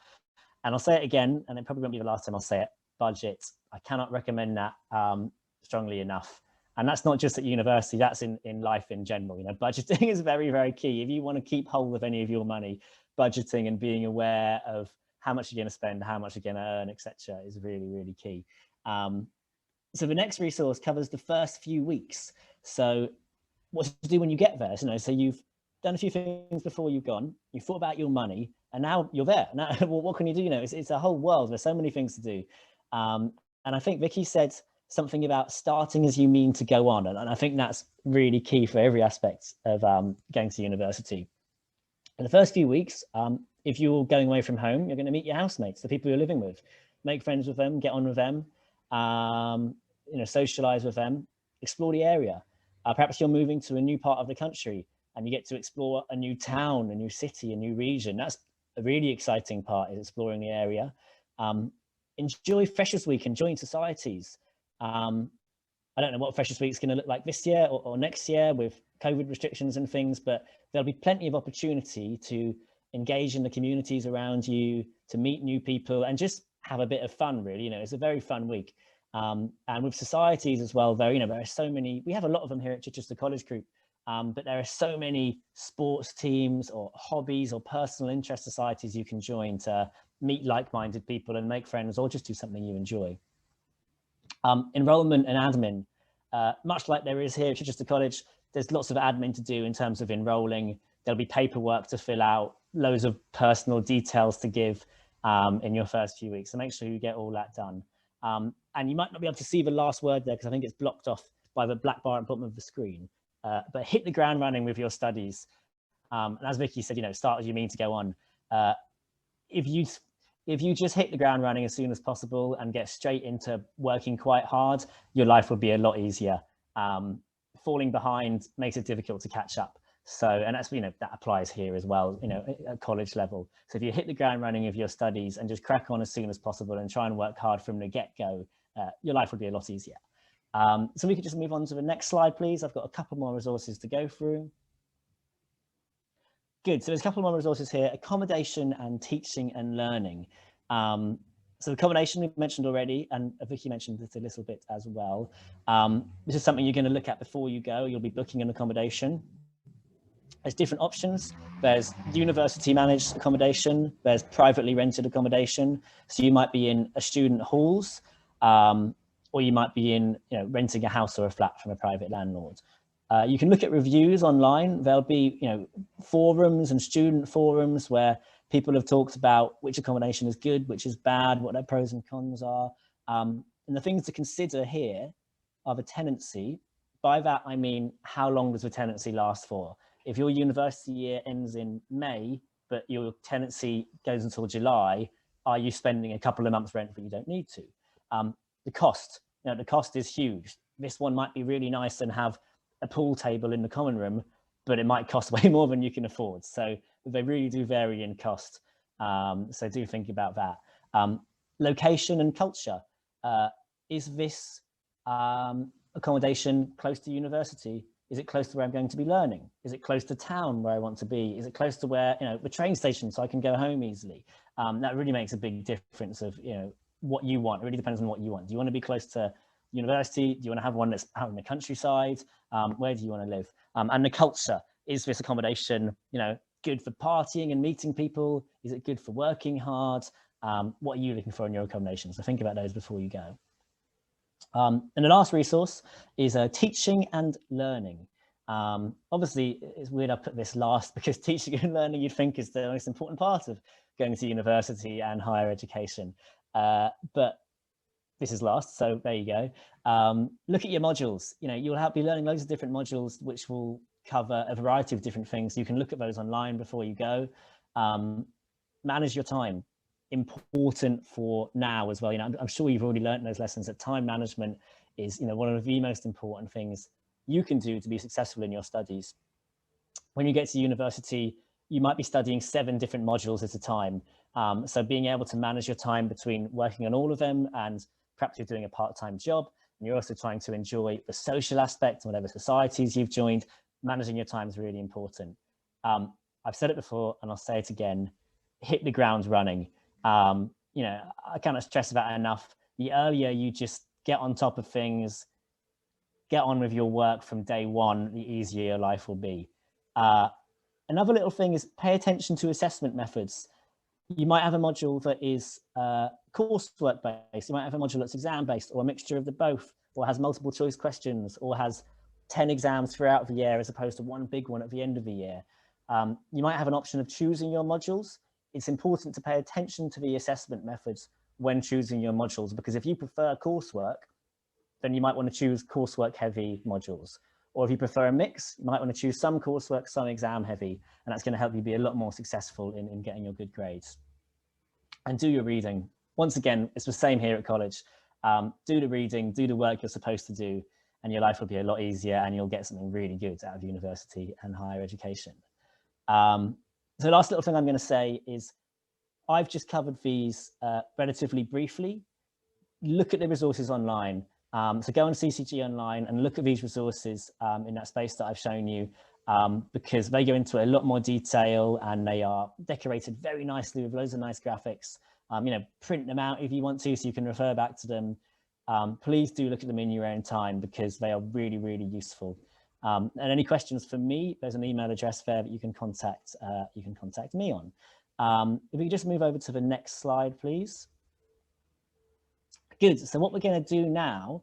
Speaker 3: And I'll say it again, and it probably won't be the last time I'll say it, budget. I cannot recommend that strongly enough. And that's not just at university, that's in life in general. You know, budgeting is very, very key. If you want to keep hold of any of your money, budgeting and being aware of how much you're going to spend, how much you're going to earn, etc., is really, really key. So the next resource covers the first few weeks. So what to do when you get there. So you've done a few things before you've gone, you thought about your money, and now you're there. Now, well, what can you do? It's a whole world. There's so many things to do. And I think Vicky said something about starting as you mean to go on. And I think that's really key for every aspect of going to university. In the first few weeks, if you're going away from home, you're going to meet your housemates, the people you're living with, make friends with them, get on with them, socialize with them, explore the area. Perhaps you're moving to a new part of the country and you get to explore a new town, a new city, a new region. That's a really exciting part, is exploring the area. Enjoy Freshers Week and join societies. I don't know what Freshers Week is going to look like this year or next year with COVID restrictions and things, but there'll be plenty of opportunity to engage in the communities around you, to meet new people and just have a bit of fun, really. It's a very fun week. And with societies as well, there are so many, we have a lot of them here at Chichester College Group, but there are so many sports teams or hobbies or personal interest societies you can join to meet like-minded people and make friends, or just do something you enjoy. Enrollment and admin, much like there is here at Chichester College, there's lots of admin to do in terms of enrolling. There'll be paperwork to fill out, loads of personal details to give in your first few weeks. So make sure you get all that done. And you might not be able to see the last word there because I think it's blocked off by the black bar at the bottom of the screen. But hit the ground running with your studies. And as Vicky said, start as you mean to go on. If you just hit the ground running as soon as possible and get straight into working quite hard, your life will be a lot easier. Falling behind makes it difficult to catch up. So, and that's, that applies here as well, at college level. So if you hit the ground running with your studies and just crack on as soon as possible and try and work hard from the get-go, your life will be a lot easier. So we could just move on to the next slide, please. I've got a couple more resources to go through. Good, so there's a couple more resources here: accommodation and teaching and learning. So accommodation we've mentioned already, and Vicky mentioned this a little bit as well. This is something you're going to look at before you go. You'll be booking an accommodation. There's different options. There's university managed accommodation, there's privately rented accommodation. So you might be in a student halls, or you might be in, renting a house or a flat from a private landlord. You can look at reviews online. There'll be, forums and student forums where people have talked about which accommodation is good, which is bad, what their pros and cons are. And the things to consider here are the tenancy. By that, I mean, how long does the tenancy last for? If your university year ends in May, but your tenancy goes until July, are you spending a couple of months rent that you don't need to? The cost, the cost is huge. this one might be really nice and have a pool table in the common room, but it might cost way more than you can afford. So they really do vary in cost. So do think about that. Location and culture. Is this accommodation close to university? Is it close to where I'm going to be learning? Is it close to town where I want to be? Is it close to where, the train station so I can go home easily? That really makes a big difference of, what you want. It really depends on what you want. Do you want to be close to university? Do you want to have one that's out in the countryside? Where do you want to live? And the culture, is this accommodation, good for partying and meeting people? Is it good for working hard? What are you looking for in your accommodation? So think about those before you go. And the last resource is teaching and learning. Obviously, it's weird I put this last because teaching and learning you'd think is the most important part of going to university and higher education. But this is last, so there you go. Look at your modules. You'll be learning loads of different modules which will cover a variety of different things. You can look at those online before you go. Manage your time. Important for now as well. I'm sure you've already learned those lessons that time management is one of the most important things you can do to be successful in your studies. When you get to university, you might be studying 7 different modules at a time. So being able to manage your time between working on all of them, and perhaps you're doing a part-time job and you're also trying to enjoy the social aspect and whatever societies you've joined, managing your time is really important. I've said it before and I'll say it again, hit the ground running. I cannot stress that enough. The earlier you just get on top of things, get on with your work from day one, the easier your life will be. Another little thing is pay attention to assessment methods. You might have a module that is coursework based, you might have a module that's exam based, or a mixture of the both, or has multiple choice questions, or has 10 exams throughout the year as opposed to one big one at the end of the year. You might have an option of choosing your modules. It's important to pay attention to the assessment methods when choosing your modules, because if you prefer coursework, then you might want to choose coursework heavy modules. Or if you prefer a mix, you might want to choose some coursework, some exam heavy, and that's going to help you be a lot more successful in getting your good grades. And do your reading. Once again, it's the same here at college. Do the reading, do the work you're supposed to do, and your life will be a lot easier and you'll get something really good out of university and higher education. So the last little thing I'm going to say is I've just covered these relatively briefly. Look at the resources online. So go on CCG online and look at these resources in that space that I've shown you, because they go into a lot more detail and they are decorated very nicely with loads of nice graphics. Print them out if you want to so you can refer back to them. Please do look at them in your own time because they are really, really useful. And any questions for me, there's an email address there that you can contact me on. If we could just move over to the next slide, please. Good. So what we're going to do now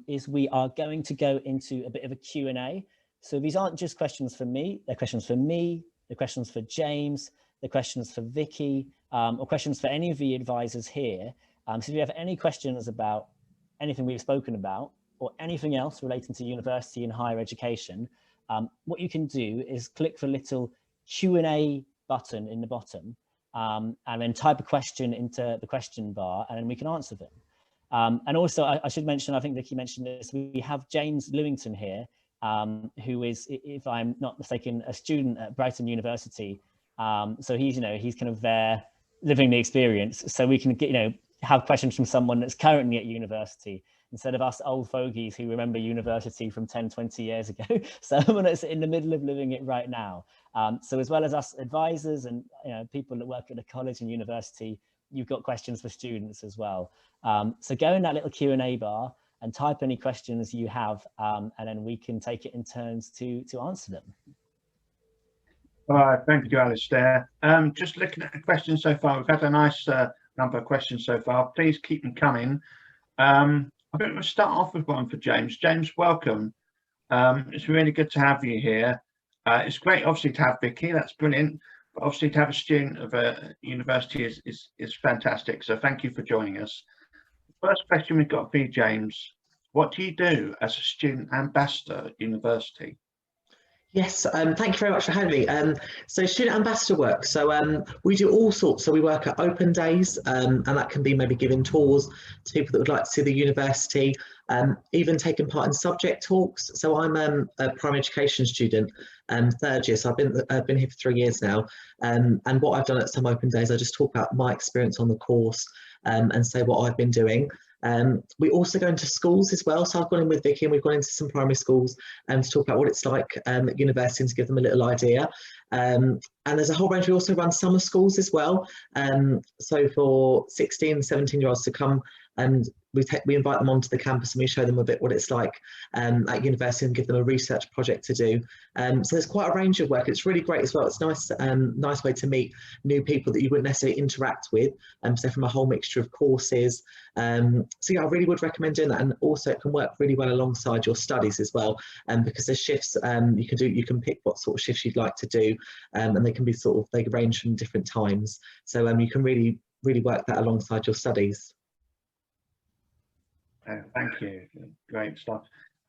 Speaker 3: is we are going to go into a bit of a Q&A. So these aren't just questions for me. They're questions for me. They're questions for James. They're questions for Vicky, or questions for any of the advisors here. So if you have any questions about anything we've spoken about or anything else relating to university and higher education, what you can do is click the little Q&A button in the bottom and then type a question into the question bar and then we can answer them. And also I should mention, I think Vicky mentioned this, we have James Lewington here, who is, if I'm not mistaken, a student at Brighton University. So he's kind of there living the experience. So we can get, have questions from someone that's currently at university instead of us old fogies who remember university from 10, 20 years ago. Someone that's in the middle of living it right now. So as well as us advisors and people that work at the college and university, you've got questions for students as well. So go in that little Q&A bar and type any questions you have, and then we can take it in turns to answer them.
Speaker 1: Thank you, Alistair. Just looking at the questions so far, we've had a nice number of questions so far. Please keep them coming. I think we'll start off with one for James. James, welcome. It's really good to have you here. It's great, obviously, to have Vicky. That's brilliant. But obviously, to have a student of a university is fantastic. So thank you for joining us. First question we've got for you, James. What do you do as a student ambassador at university?
Speaker 4: Yes, thank you very much for having me. So student ambassador work. So we do all sorts. So we work at open days, and that can be maybe giving tours to people that would like to see the university, even taking part in subject talks. So I'm a primary education student, third year. So I've been here for 3 years now. And what I've done at some open days, I just talk about my experience on the course, and say what I've been doing. We also go into schools as well. So I've gone in with Vicky and we've gone into some primary schools to talk about what it's like at university and to give them a little idea. And there's a whole range. We also run summer schools as well. So for 16, 17-year-olds to come, and we invite them onto the campus and we show them a bit what it's like at university and give them a research project to do. So there's quite a range of work. It's really great as well. It's nice, nice way to meet new people that you wouldn't necessarily interact with. So from a whole mixture of courses. So yeah, I really would recommend doing that. And also it can work really well alongside your studies as well, because there's shifts you can pick what sort of shifts you'd like to do, and they can be they range from different times. So you can really work that alongside your studies.
Speaker 1: Thank you. Great stuff.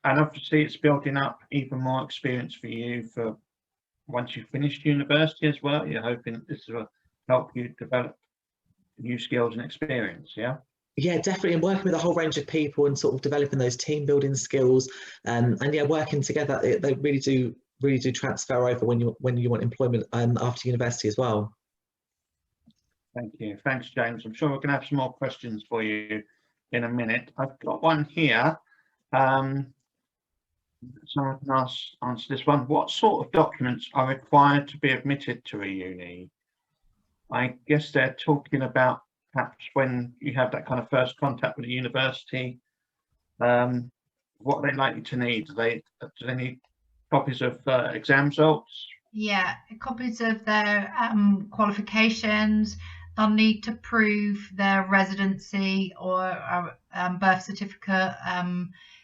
Speaker 1: And obviously it's building up even more experience for you for once you've finished university as well. You're hoping this will help you develop new skills and experience, yeah?
Speaker 4: Yeah, definitely. And working with a whole range of people and sort of developing those team building skills, and yeah, working together, they really do transfer over when you want employment after university as well.
Speaker 1: Thank you. Thanks, James. I'm sure we're going to have some more questions for you in a minute. I've got one here. Someone can answer this one. What sort of documents are required to be admitted to a uni? I guess they're talking about perhaps when you have that kind of first contact with the university, what they likely to need. Do they need copies of exam results?
Speaker 2: Yeah, copies of their qualifications. They'll need to prove their residency or birth certificate.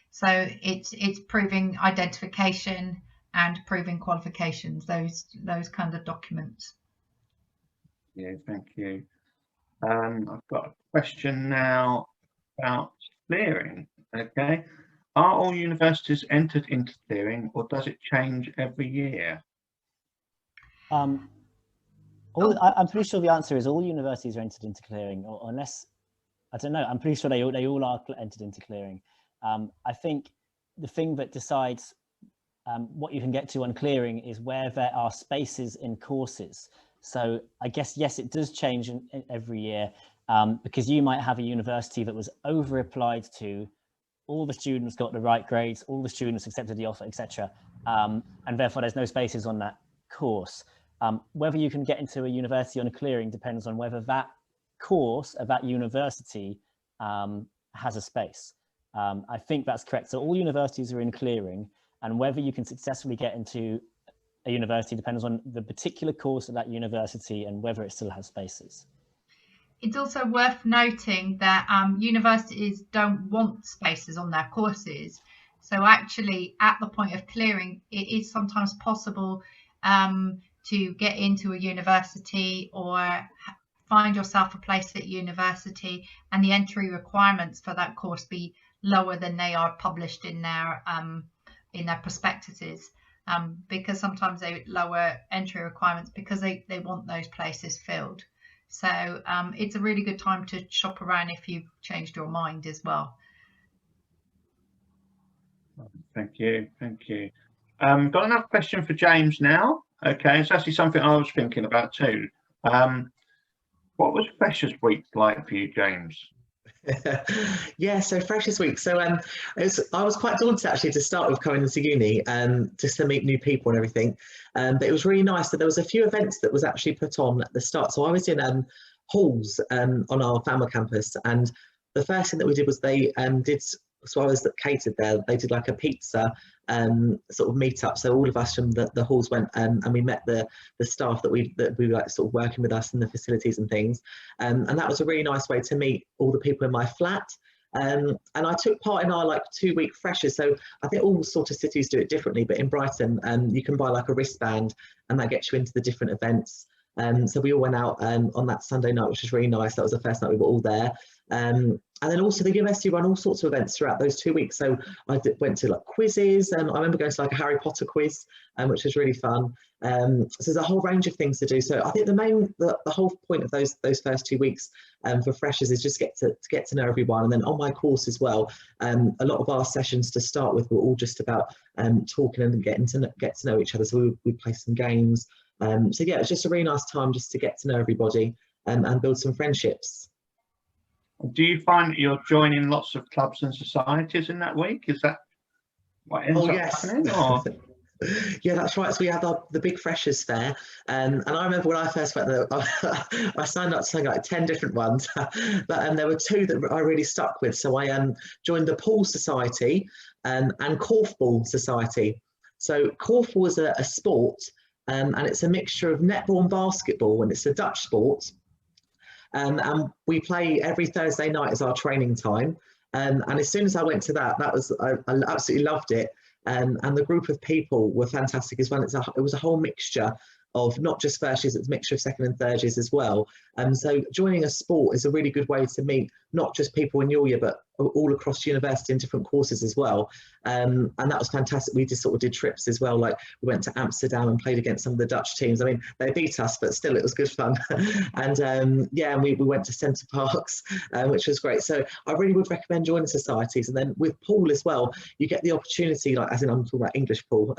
Speaker 2: So it's proving identification and proving qualifications. Those kind of documents.
Speaker 1: Yeah, thank you. I've got a question now about clearing. Okay, are all universities entered into clearing, or does it change every year?
Speaker 3: I'm pretty sure the answer is all universities are entered into clearing, or unless, I don't know, I'm pretty sure they all are entered into clearing. I think the thing that decides what you can get to on clearing is where there are spaces in courses. So I guess, yes, it does change in every year, because you might have a university that was over applied to, all the students got the right grades, all the students accepted the offer, etc. And therefore there's no spaces on that course. Whether you can get into a university on a clearing depends on whether that course at that university has a space. I think that's correct. So all universities are in clearing, and whether you can successfully get into a university depends on the particular course at that university and whether it still has spaces.
Speaker 2: It's also worth noting that universities don't want spaces on their courses. So actually at the point of clearing, it is sometimes possible to get into a university or find yourself a place at university and the entry requirements for that course be lower than they are published in their prospectuses, because sometimes they lower entry requirements because they want those places filled. So it's a really good time to shop around if you've changed your mind as well.
Speaker 1: Thank you. Thank you. Got another question for James now. Okay, it's actually something I was thinking about too. What was Freshers Week like for you, James?
Speaker 4: Yeah, so Freshers Week. So I was quite daunted actually to start with coming into uni, just to meet new people and everything. But it was really nice that there was a few events that was actually put on at the start. So I was in halls on our Falmouth campus, and the first thing that we did was they did. So I was catered there. They did like a pizza sort of meetup. So all of us from the halls went and we met the staff that we were like sort of working with us in the facilities and things. And that was a really nice way to meet all the people in my flat. And I took part in our like 2-week freshers. So I think all sort of cities do it differently, but in Brighton, you can buy like a wristband and that gets you into the different events. So we all went out on that Sunday night, which was really nice. That was the first night we were all there. And then also the university run all sorts of events throughout those 2 weeks. So I went to like quizzes, and I remember going to like a Harry Potter quiz, which was really fun. So there's a whole range of things to do. So I think the whole point of those first 2 weeks for freshers is just get to know everyone. And then on my course as well, a lot of our sessions to start with were all just about talking and get to know each other. So we play some games. So yeah, it's just a really nice time just to get to know everybody and build some friendships.
Speaker 1: Do you find that you're joining lots of clubs and societies in that week? Is that what ends up happening? Or?
Speaker 4: Yeah, that's right. So we had the big freshers fair, and I remember when I first went there, I signed up to something like 10 different ones, but there were 2 that I really stuck with. So I joined the Pool Society and Korfball Society. So Korfball is a sport, and it's a mixture of netball and basketball, and it's a Dutch sport. And we play every Thursday night as our training time. And as soon as I went to that I absolutely loved it. And the group of people were fantastic as well. It was a whole mixture of not just first years, it's a mixture of second and third years as well. So joining a sport is a really good way to meet not just people in your year, but all across university in different courses as well. And that was fantastic. We just sort of did trips as well. Like we went to Amsterdam and played against some of the Dutch teams. I mean, they beat us, but still it was good fun. And yeah, and we went to Centre Parks, which was great. So I really would recommend joining societies. And then with pool as well, you get the opportunity, like as in I'm talking about English pool,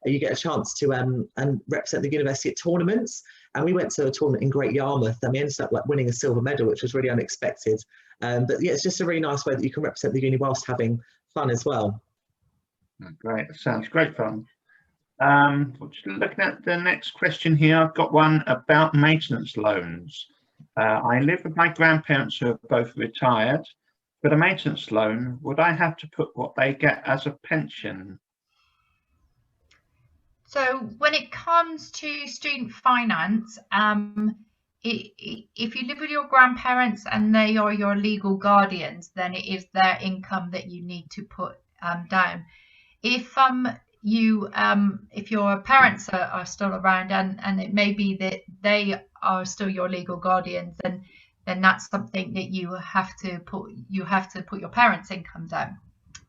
Speaker 4: you get a chance to and represent the university at tournaments. And we went to a tournament in Great Yarmouth, and we ended up like winning a silver medal, which was really unexpected. But yeah, it's just a really nice way that you can represent the uni whilst having fun as well.
Speaker 1: Great, that sounds great fun. Just looking at the next question here, I've got one about maintenance loans. I live with my grandparents who are both retired. For the maintenance loan, would I have to put what they get as a pension?
Speaker 2: So when it comes to student finance, if you live with your grandparents and they are your legal guardians, then it is their income that you need to put down. If your parents are still around and it may be that they are still your legal guardians, then that's something that you have to put your parents' income down.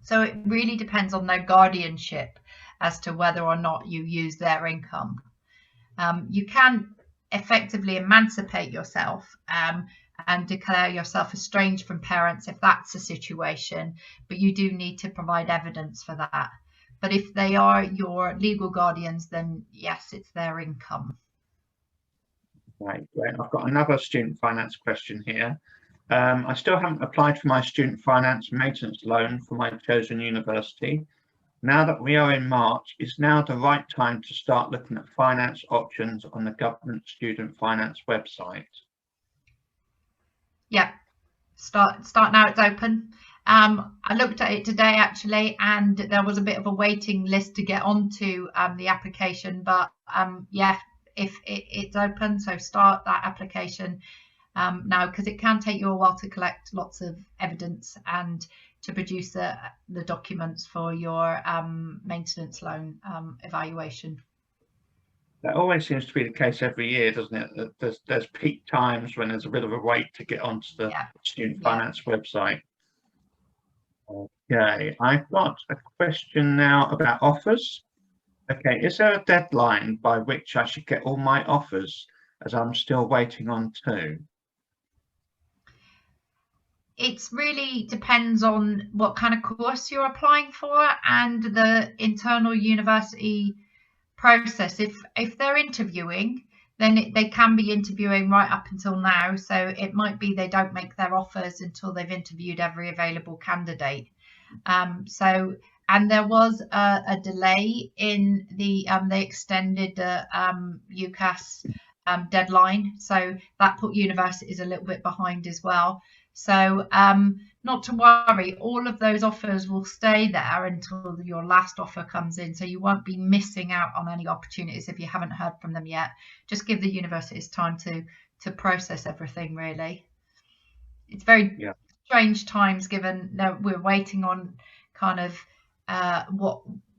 Speaker 2: So it really depends on their guardianship as to whether or not you use their income. You can effectively emancipate yourself and declare yourself estranged from parents if that's the situation, but you do need to provide evidence for that. But if they are your legal guardians, then yes, it's their income.
Speaker 1: Right, great. I've got another student finance question here. I still haven't applied for my student finance maintenance loan for my chosen university. Now that we are in March, is now the right time to start looking at finance options on the government student finance website?
Speaker 2: Yeah, start now, it's open. I looked at it today actually, and there was a bit of a waiting list to get onto the application, but yeah, if it's open, so start that application now, because it can take you a while to collect lots of evidence and to produce the documents for your maintenance loan evaluation.
Speaker 1: That always seems to be the case every year, doesn't it? There's peak times when there's a bit of a wait to get onto the student finance website. Okay, I've got a question now about offers. Okay, is there a deadline by which I should get all my offers, as I'm still waiting on 2?
Speaker 2: It really depends on what kind of course you're applying for and the internal university process. If they're interviewing, then they can be interviewing right up until now. So it might be they don't make their offers until they've interviewed every available candidate. And there was a delay in they extended the UCAS deadline, so that put universities a little bit behind as well. So not to worry, all of those offers will stay there until your last offer comes in, so you won't be missing out on any opportunities if you haven't heard from them yet. Just give the universities time to process everything, really. It's very strange times, given that we're waiting on kind of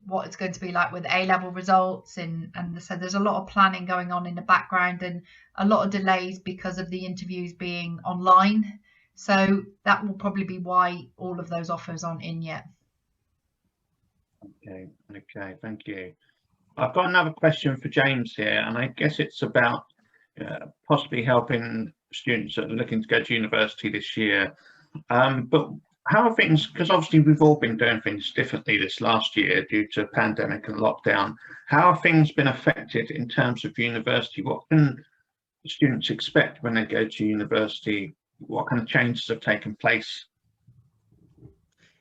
Speaker 2: what it's going to be like with A-level results, and so there's a lot of planning going on in the background, and a lot of delays because of the interviews being online. So that will probably be why all of those offers aren't in yet.
Speaker 1: Okay, thank you. I've got another question for James here, and I guess it's about possibly helping students that are looking to go to university this year. But how are things, because obviously we've all been doing things differently this last year due to pandemic and lockdown. How have things been affected in terms of university? What can students expect when they go to university? What kind of changes have taken place?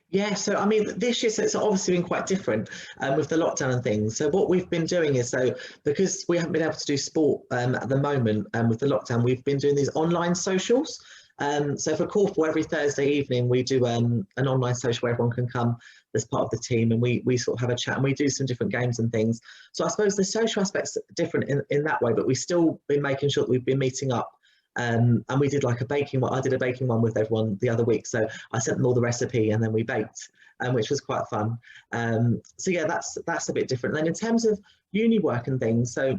Speaker 4: Yeah, so I mean, this year, so it's obviously been quite different with the lockdown and things. So what we've been doing is, so because we haven't been able to do sport at the moment with the lockdown, we've been doing these online socials. So for Corfu, every Thursday evening, we do an online social where everyone can come as part of the team, and we sort of have a chat, and we do some different games and things. So I suppose the social aspect's different in that way, but we've still been making sure that we've been meeting up. And we did like a baking one. I did a baking one with everyone the other week, so I sent them all the recipe and then we baked, which was quite fun. So yeah, that's a bit different. And then in terms of uni work and things, so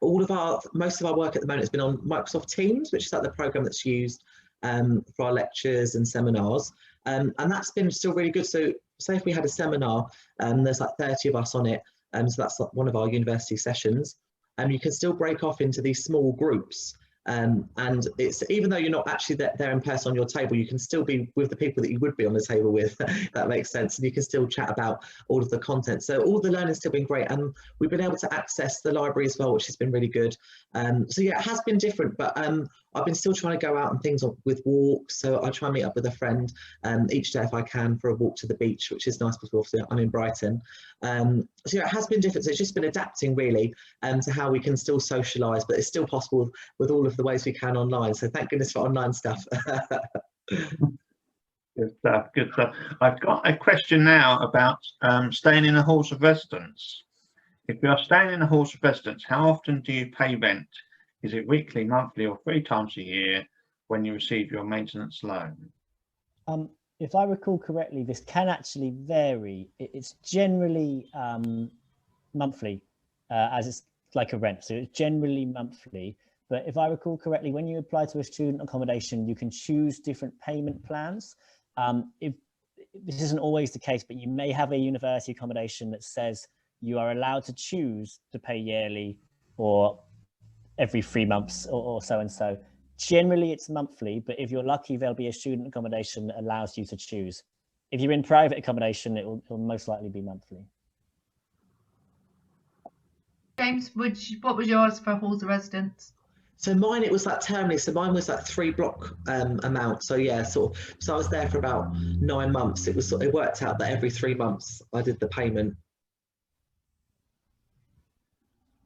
Speaker 4: most of our work at the moment has been on Microsoft Teams, which is like the program that's used for our lectures and seminars, and that's been still really good. So say if we had a seminar, there's like 30 of us on it, so that's like one of our university sessions, and you can still break off into these small groups. And it's, even though you're not actually there in person on your table, you can still be with the people that you would be on the table with. That makes sense, and you can still chat about all of the content. So all the learning's still been great, and we've been able to access the library as well, which has been really good. So yeah, it has been different, but I've been still trying to go out and things with walks. So I try and meet up with a friend each day if I can for a walk to the beach, which is nice because I'm in Brighton. So yeah, it has been different. So it's just been adapting really to how we can still socialise, but it's still possible with all of the ways we can online. So thank goodness for online stuff.
Speaker 1: Good stuff, good stuff. I've got a question now about staying in the halls of residence. If you are staying in the halls of residence, how often do you pay rent? Is it weekly, monthly, or 3 times a year when you receive your maintenance loan?
Speaker 3: If I recall correctly, this can actually vary. It's generally monthly, as it's like a rent. So it's generally monthly. But if I recall correctly, when you apply to a student accommodation, you can choose different payment plans. If this isn't always the case, but you may have a university accommodation that says you are allowed to choose to pay yearly or every 3 months or so and so. Generally, it's monthly, but if you're lucky, there'll be a student accommodation that allows you to choose. If you're in private accommodation, it'll most likely be monthly.
Speaker 2: James, what was yours for halls of residence?
Speaker 4: So mine, it was like termly. So mine was like 3 block amount. So yeah, so I was there for about 9 months. It worked out that every 3 months I did the payment.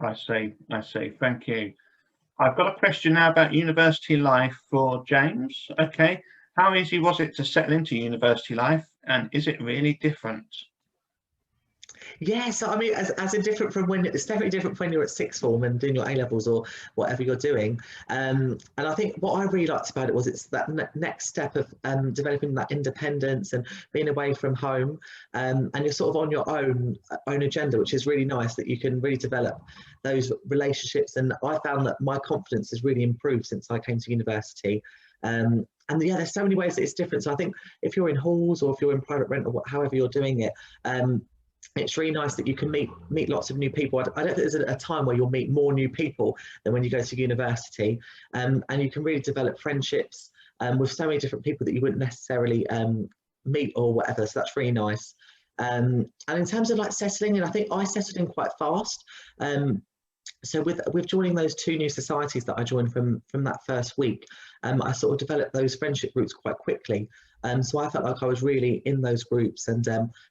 Speaker 1: I see. Thank you. I've got a question now about university life for James. Okay, how easy was it to settle into university life, and is it really different?
Speaker 4: Yeah, so I mean, as in different from when, it's definitely different from when you're at sixth form and doing your A-levels or whatever you're doing. And I think what I really liked about it was it's that next step of developing that independence and being away from home, and you're sort of on your own agenda, which is really nice that you can really develop those relationships. And I found that my confidence has really improved since I came to university. And yeah, there's so many ways that it's different. So I think if you're in halls or if you're in private rent or however you're doing it, it's really nice that you can meet lots of new people. I don't think there's a time where you'll meet more new people than when you go to university, and you can really develop friendships with so many different people that you wouldn't necessarily meet or whatever. So that's really nice. And in terms of like settling in, I think I settled in quite fast. So with joining those 2 new societies that I joined from that first week, I sort of developed those friendship groups quite quickly. So I felt like I was really in those groups, and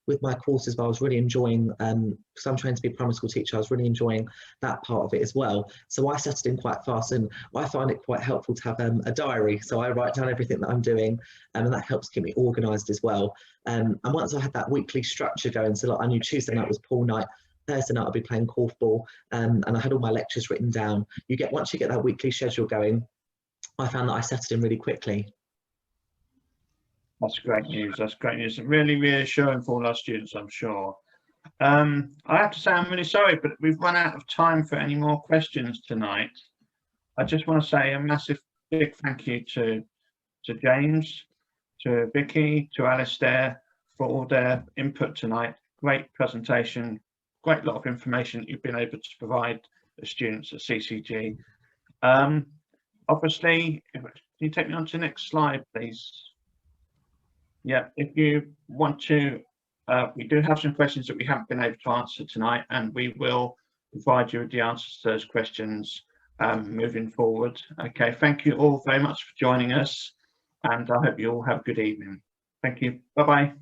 Speaker 4: with my courses, I was really enjoying, because I'm trained to be a primary school teacher, I was really enjoying that part of it as well. So I settled in quite fast, and I find it quite helpful to have a diary. So I write down everything that I'm doing, and that helps keep me organised as well. And once I had that weekly structure going, so like I knew Tuesday night was pool night, Thursday night I'll be playing korfball, and I had all my lectures written down. Once you get that weekly schedule going, I found that I settled in really quickly.
Speaker 1: That's great news. That's great news. Really reassuring for all our students, I'm sure. I have to say I'm really sorry, but we've run out of time for any more questions tonight. I just want to say a massive big thank you to James, to Vicky, to Alistair for all their input tonight. Great presentation, great lot of information you've been able to provide the students at CCG. Obviously, can you take me on to the next slide, please? Yeah, if you want to, we do have some questions that we haven't been able to answer tonight, and we will provide you with the answers to those questions moving forward. Okay, thank you all very much for joining us, and I hope you all have a good evening. Thank you. Bye-bye.